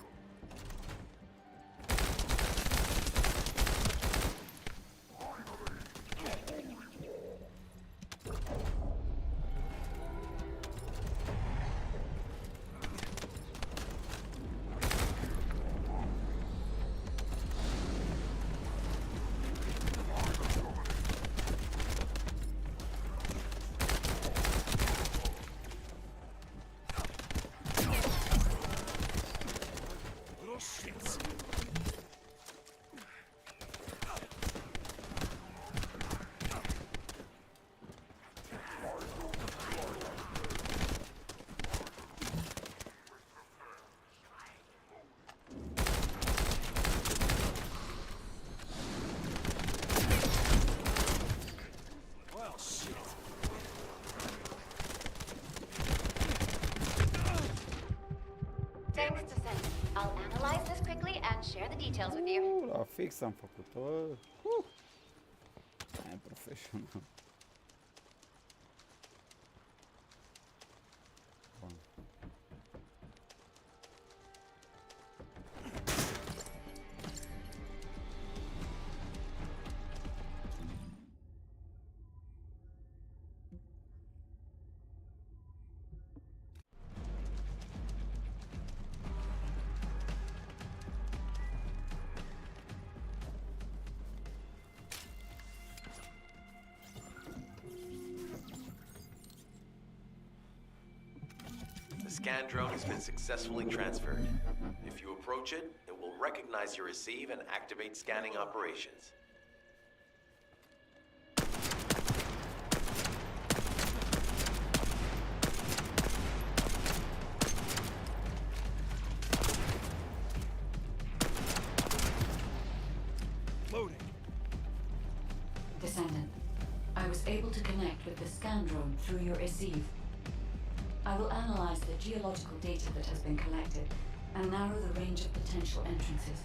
Little shits. Well, shit. Thanks, Descendant. I'll analyze this quickly and share the details with you. La fix am făcut-o. Aia e profesional. Bun. The scan drone has been successfully transferred. If you approach it, it will recognize your receive and activate scanning operations. Loading. Descendant, I was able to connect with the scan drone through your receive. I will analyze the geological data that has been collected and narrow the range of potential entrances.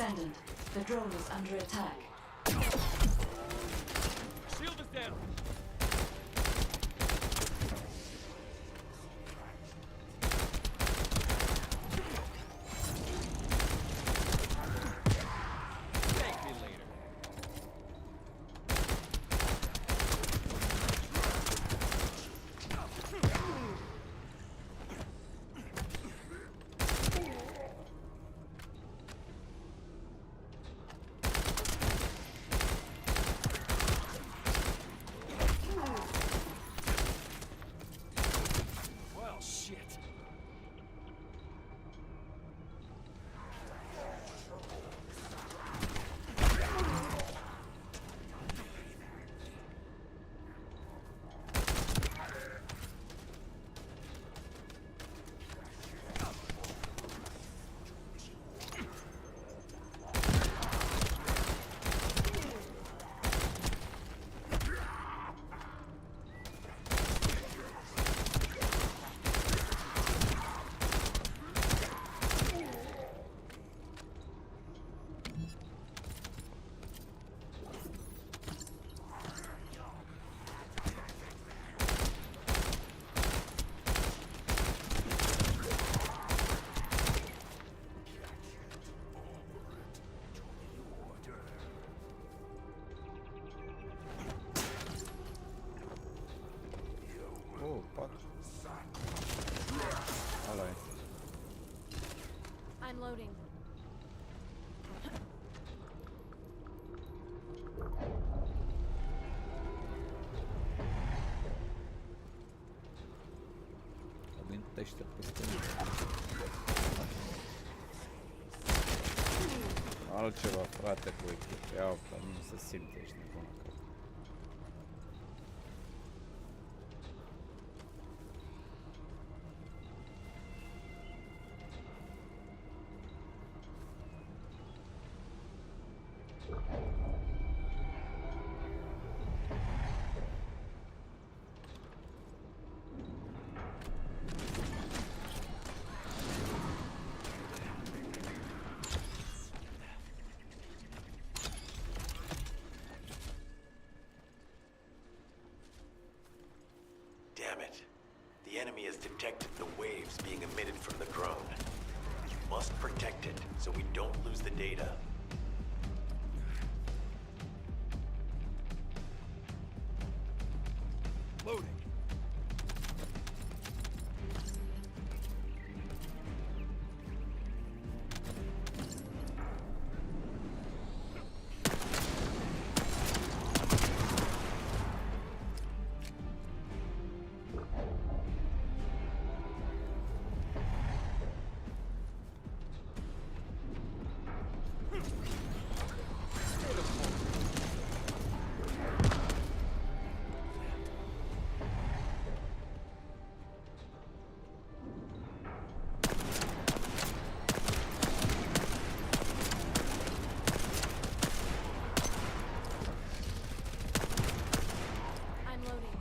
Descendant, the drone is under attack. Shield is down. Thank me later. Well, shit. Oh, fuck. Ăla e. I'm loading. Gândește peste mine. Altceva, frate, cu echipă. Iau, că nu se simte, ești nebun acolo. Damn it. The enemy has detected the waves being emitted from the drone. You must protect it so we don't lose the data. Loading. I'm loading.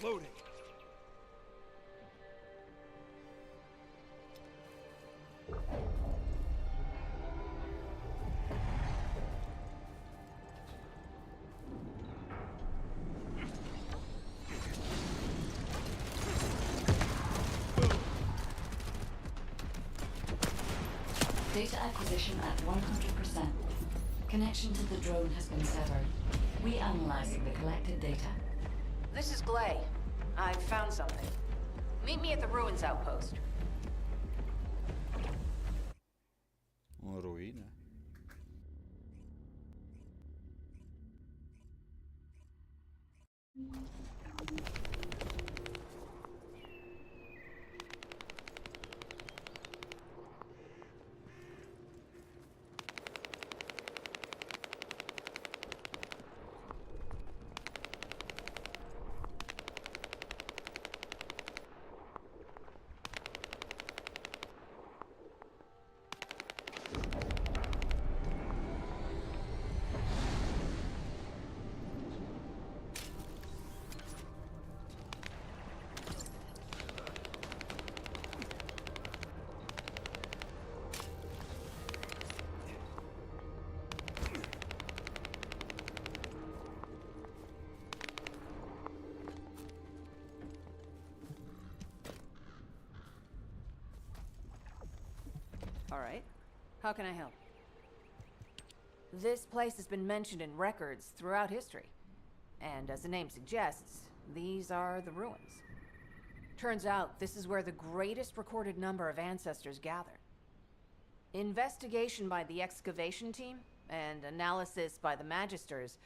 Loading. Data acquisition at 100%. Connection to the drone has been severed. Reanalyzing the collected data. This is Glay. I've found something. Meet me at the ruins outpost. În ruine? How can I help? This place has been mentioned in records throughout history. And as the name suggests, these are the ruins. Turns out, this is where the greatest recorded number of ancestors gather. Investigation by the excavation team and analysis by the Magisters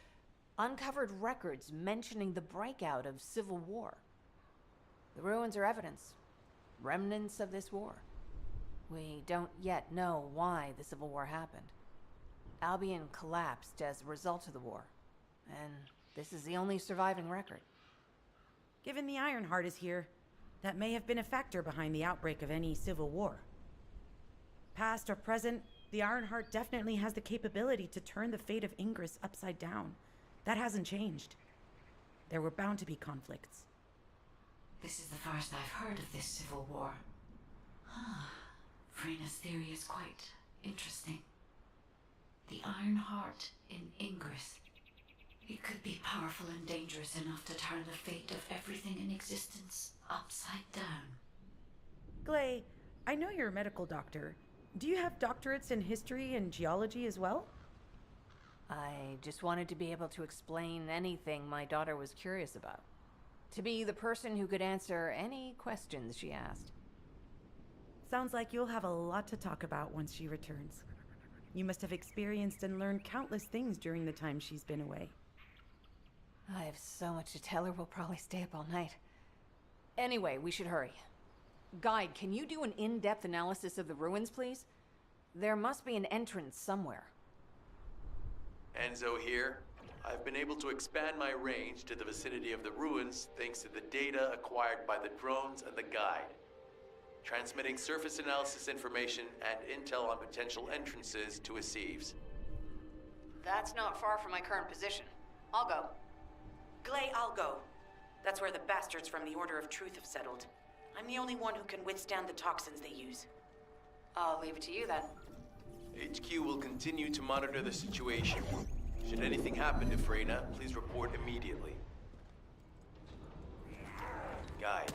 uncovered records mentioning the breakout of civil war. The ruins are evidence, remnants of this war. We don't yet know why the Civil War happened. Albion collapsed as a result of the war, and this is the only surviving record. Given the Ironheart is here, that may have been a factor behind the outbreak of any civil war. Past or present, the Ironheart definitely has the capability to turn the fate of Ingress upside down. That hasn't changed. There were bound to be conflicts. This is the first I've heard of this civil war. Frena's theory is quite interesting. The Ironheart in Ingress. It could be powerful and dangerous enough to turn the fate of everything in existence upside down. Glay, I know you're a medical doctor. Do you have doctorates in history and geology as well? I just wanted to be able to explain anything my daughter was curious about. To be the person who could answer any questions she asked. Sounds like you'll have a lot to talk about once she returns. You must have experienced and learned countless things during the time she's been away. I have so much to tell her, we'll probably stay up all night. Anyway, we should hurry. Guide, can you do an in-depth analysis of the ruins, please? There must be an entrance somewhere. Enzo here. I've been able to expand my range to the vicinity of the ruins thanks to the data acquired by the drones and the guide. Transmitting surface analysis information and intel on potential entrances to Aceves. That's not far from my current position. I'll go. Glay, I'll go. That's where the bastards from the Order of Truth have settled. I'm the only one who can withstand the toxins they use. I'll leave it to you then. HQ will continue to monitor the situation. Should anything happen to Freyna, please report immediately. Guide,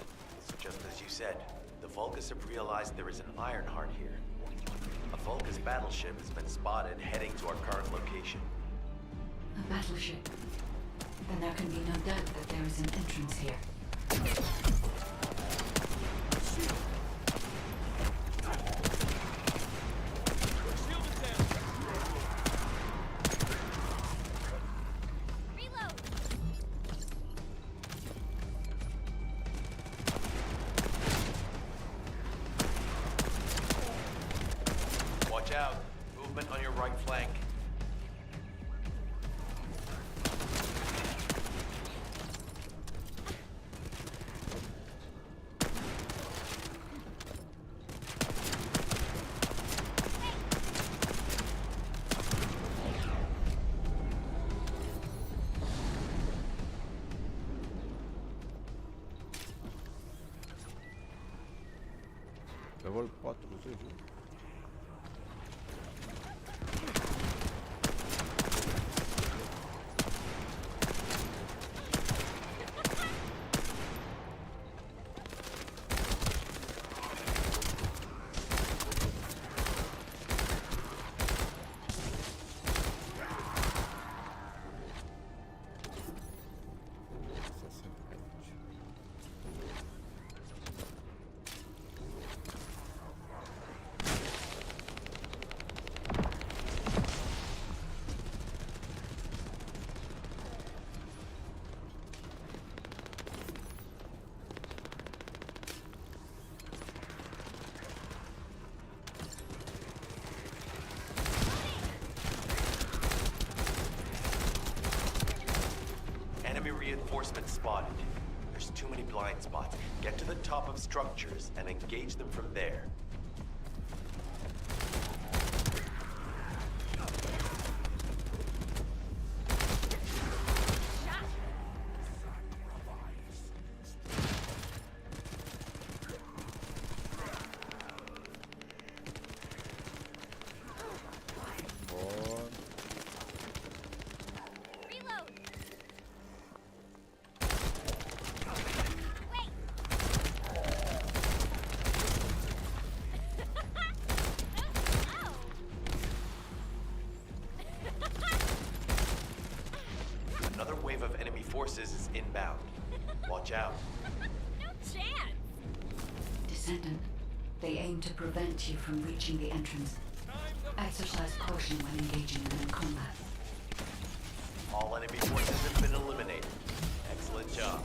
so just as you said, the Vulgus have realized there is an Ironheart here. A Vulgus battleship has been spotted heading to our current location. A battleship? Then there can be no doubt that there is an entrance here. Watch out. Movement on your right flank. Level 40. Enemy reinforcements spotted. There's too many blind spots. Get to the top of structures and engage them from there. forces is inbound. Watch out. No chance! Descendant, they aim to prevent you from reaching the entrance. Exercise caution when engaging them in combat. All enemy forces have been eliminated. Excellent job.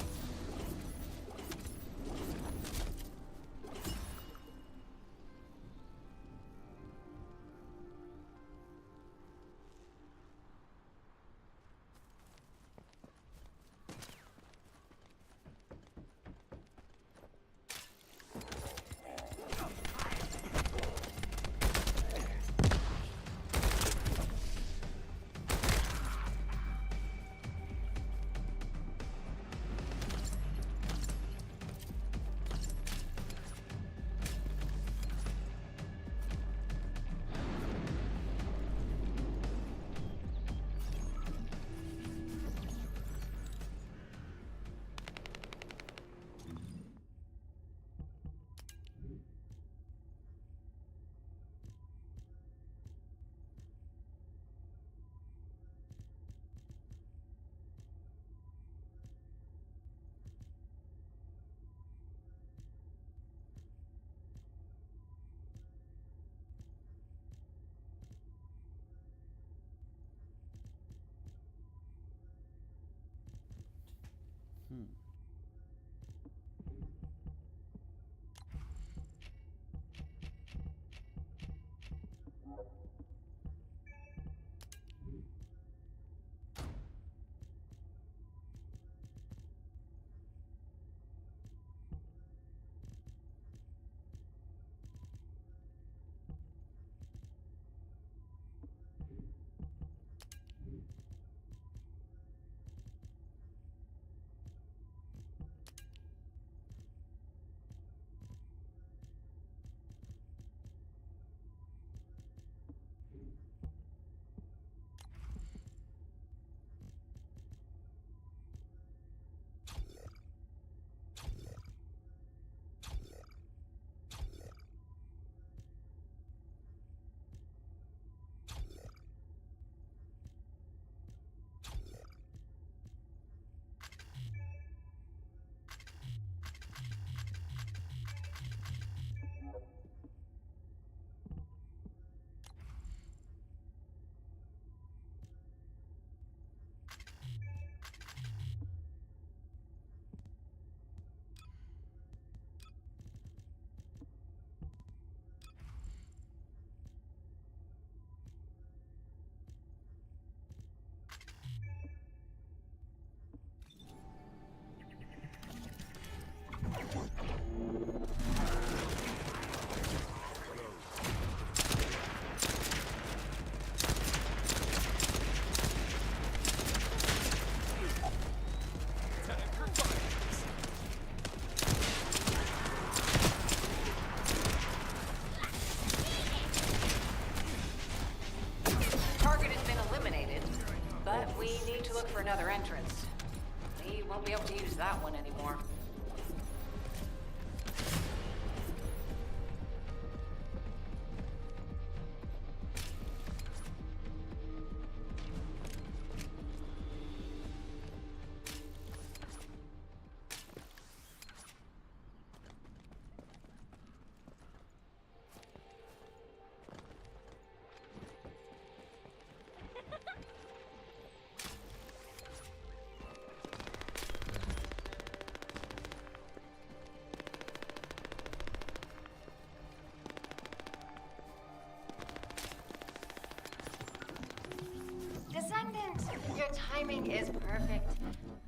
For another entrance. We won't be able to use that one anymore. Descendant, your timing is perfect.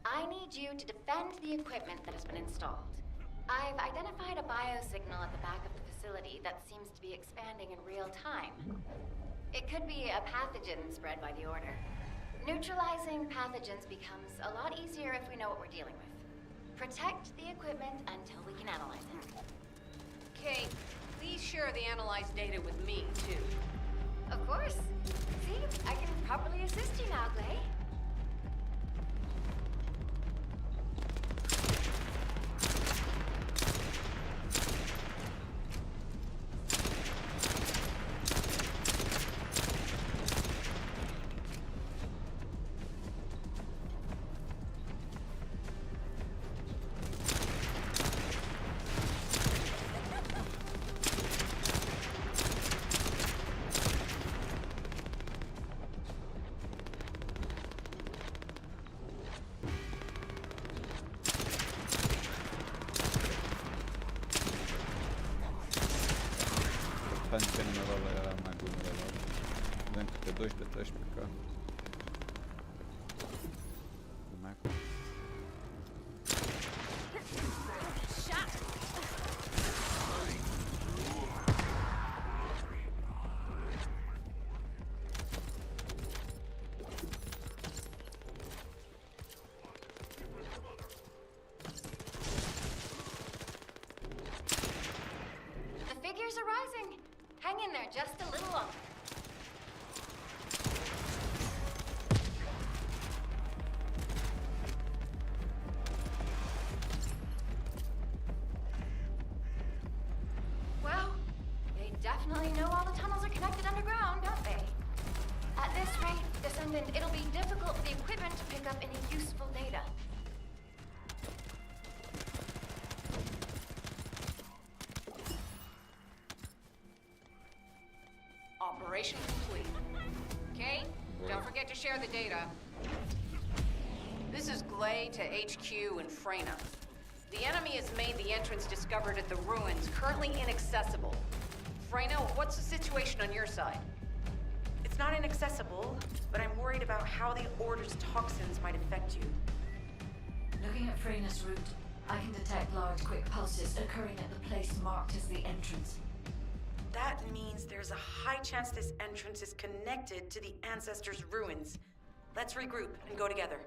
I need you to defend the equipment that has been installed. I've identified a biosignal at the back of the facility that seems to be expanding in real time. It could be a pathogen spread by the Order. Neutralizing pathogens becomes a lot easier if we know what we're dealing with. Protect the equipment until we can analyze it. Kate, please share the analyzed data with me, too. Of course. See, I can properly assist you now, Clay. momentan nici animalul ăla era mai bun de la. Avem câte 12 ca. Figures are rising. Hang in there just a little longer. Well, they definitely know all the tunnels are connected underground, don't they? At this rate, Descendant, it'll be difficult for the equipment to pick up any useful data. Operation complete. Okay? Don't forget to share the data. This is Glay to HQ in Freyna. The enemy has made the entrance discovered at the ruins currently inaccessible. Freyna, what's the situation on your side? It's not inaccessible, but I'm worried about how the Order's toxins might affect you. Looking at Freyna's route, I can detect large quick pulses occurring at the place marked as the entrance. That means there's a high chance this entrance is connected to the Ancestors' ruins. Let's regroup and go together.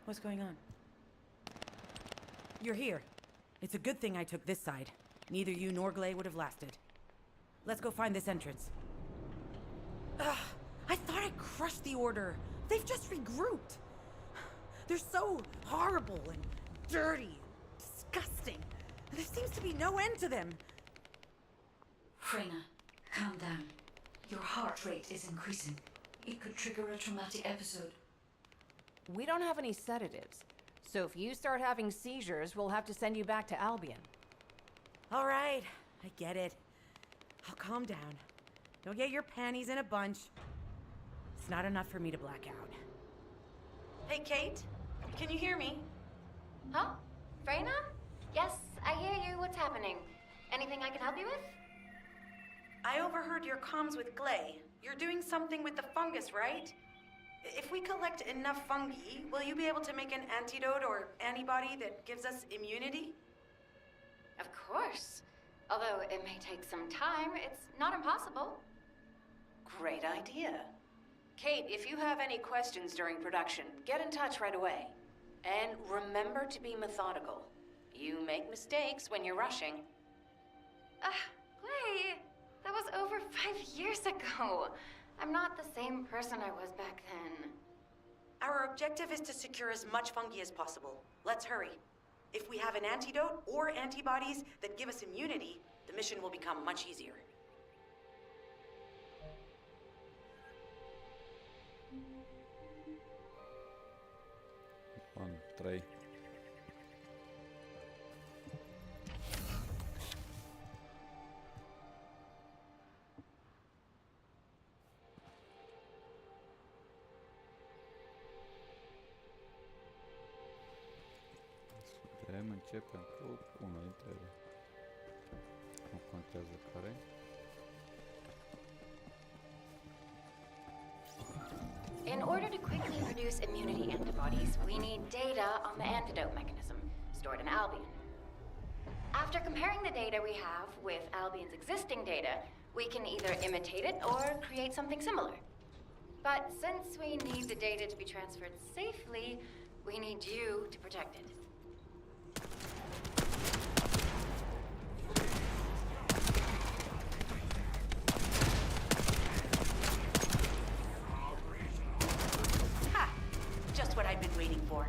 What's going on? You're here. It's a good thing I took this side. Neither you nor Glay would have lasted. Let's go find this entrance. Ugh, I thought I crushed the Order. They've just regrouped. They're so horrible and dirty, disgusting. There seems to be no end to them. Prima, calm down. Your heart rate is increasing. It could trigger a traumatic episode. We don't have any sedatives, so if you start having seizures, we'll have to send you back to Albion. All right, I get it. I'll calm down. Don't get your panties in a bunch. It's not enough for me to black out. Hey, Kate? Can you hear me? Huh? Freyna? Yes, I hear you. What's happening? Anything I can help you with? I overheard your comms with Glay. You're doing something with the fungus, right? If we collect enough fungi, will you be able to make an antidote or antibody that gives us immunity? Of course. Although it may take some time, it's not impossible. Great idea. Kate, if you have any questions during production, get in touch right away. And remember to be methodical. You make mistakes when you're rushing. Glay, that was over 5 years ago. I'm not the same person I was back then. Our objective is to secure as much fungi as possible. Let's hurry. If we have an antidote or antibodies that give us immunity, the mission will become much easier. Bun, 3. Putem începem cu unul dintre ele. Nu contează care. In order to quickly produce immunity antibodies, we need data on the antidote mechanism, stored in Albion. After comparing the data we have with Albion's existing data, we can either imitate it or create something similar. But since we need the data to be transferred safely, we need you to protect it. Just what I've been waiting for.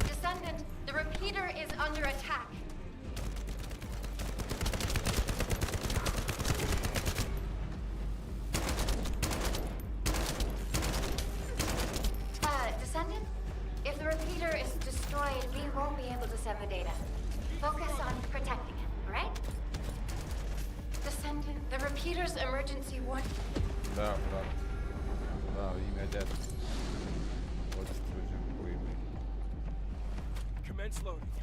Descendant, the repeater is under attack. Descendant, if the repeater is destroyed, we won't be able to send the data. Focus on protecting it, alright? Descendant, the repeater's emergency warning. Da, bravo. Da, imediat. O distrugem cu ei. Commence loading.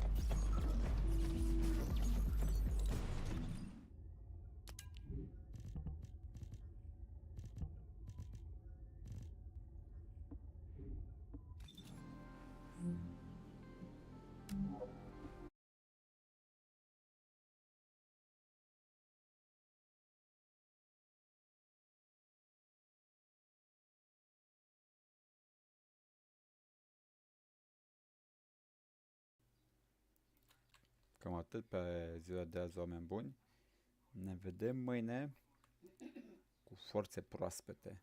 Cam atât pe ziua de azi, oameni buni. Ne vedem mâine cu forțe proaspete.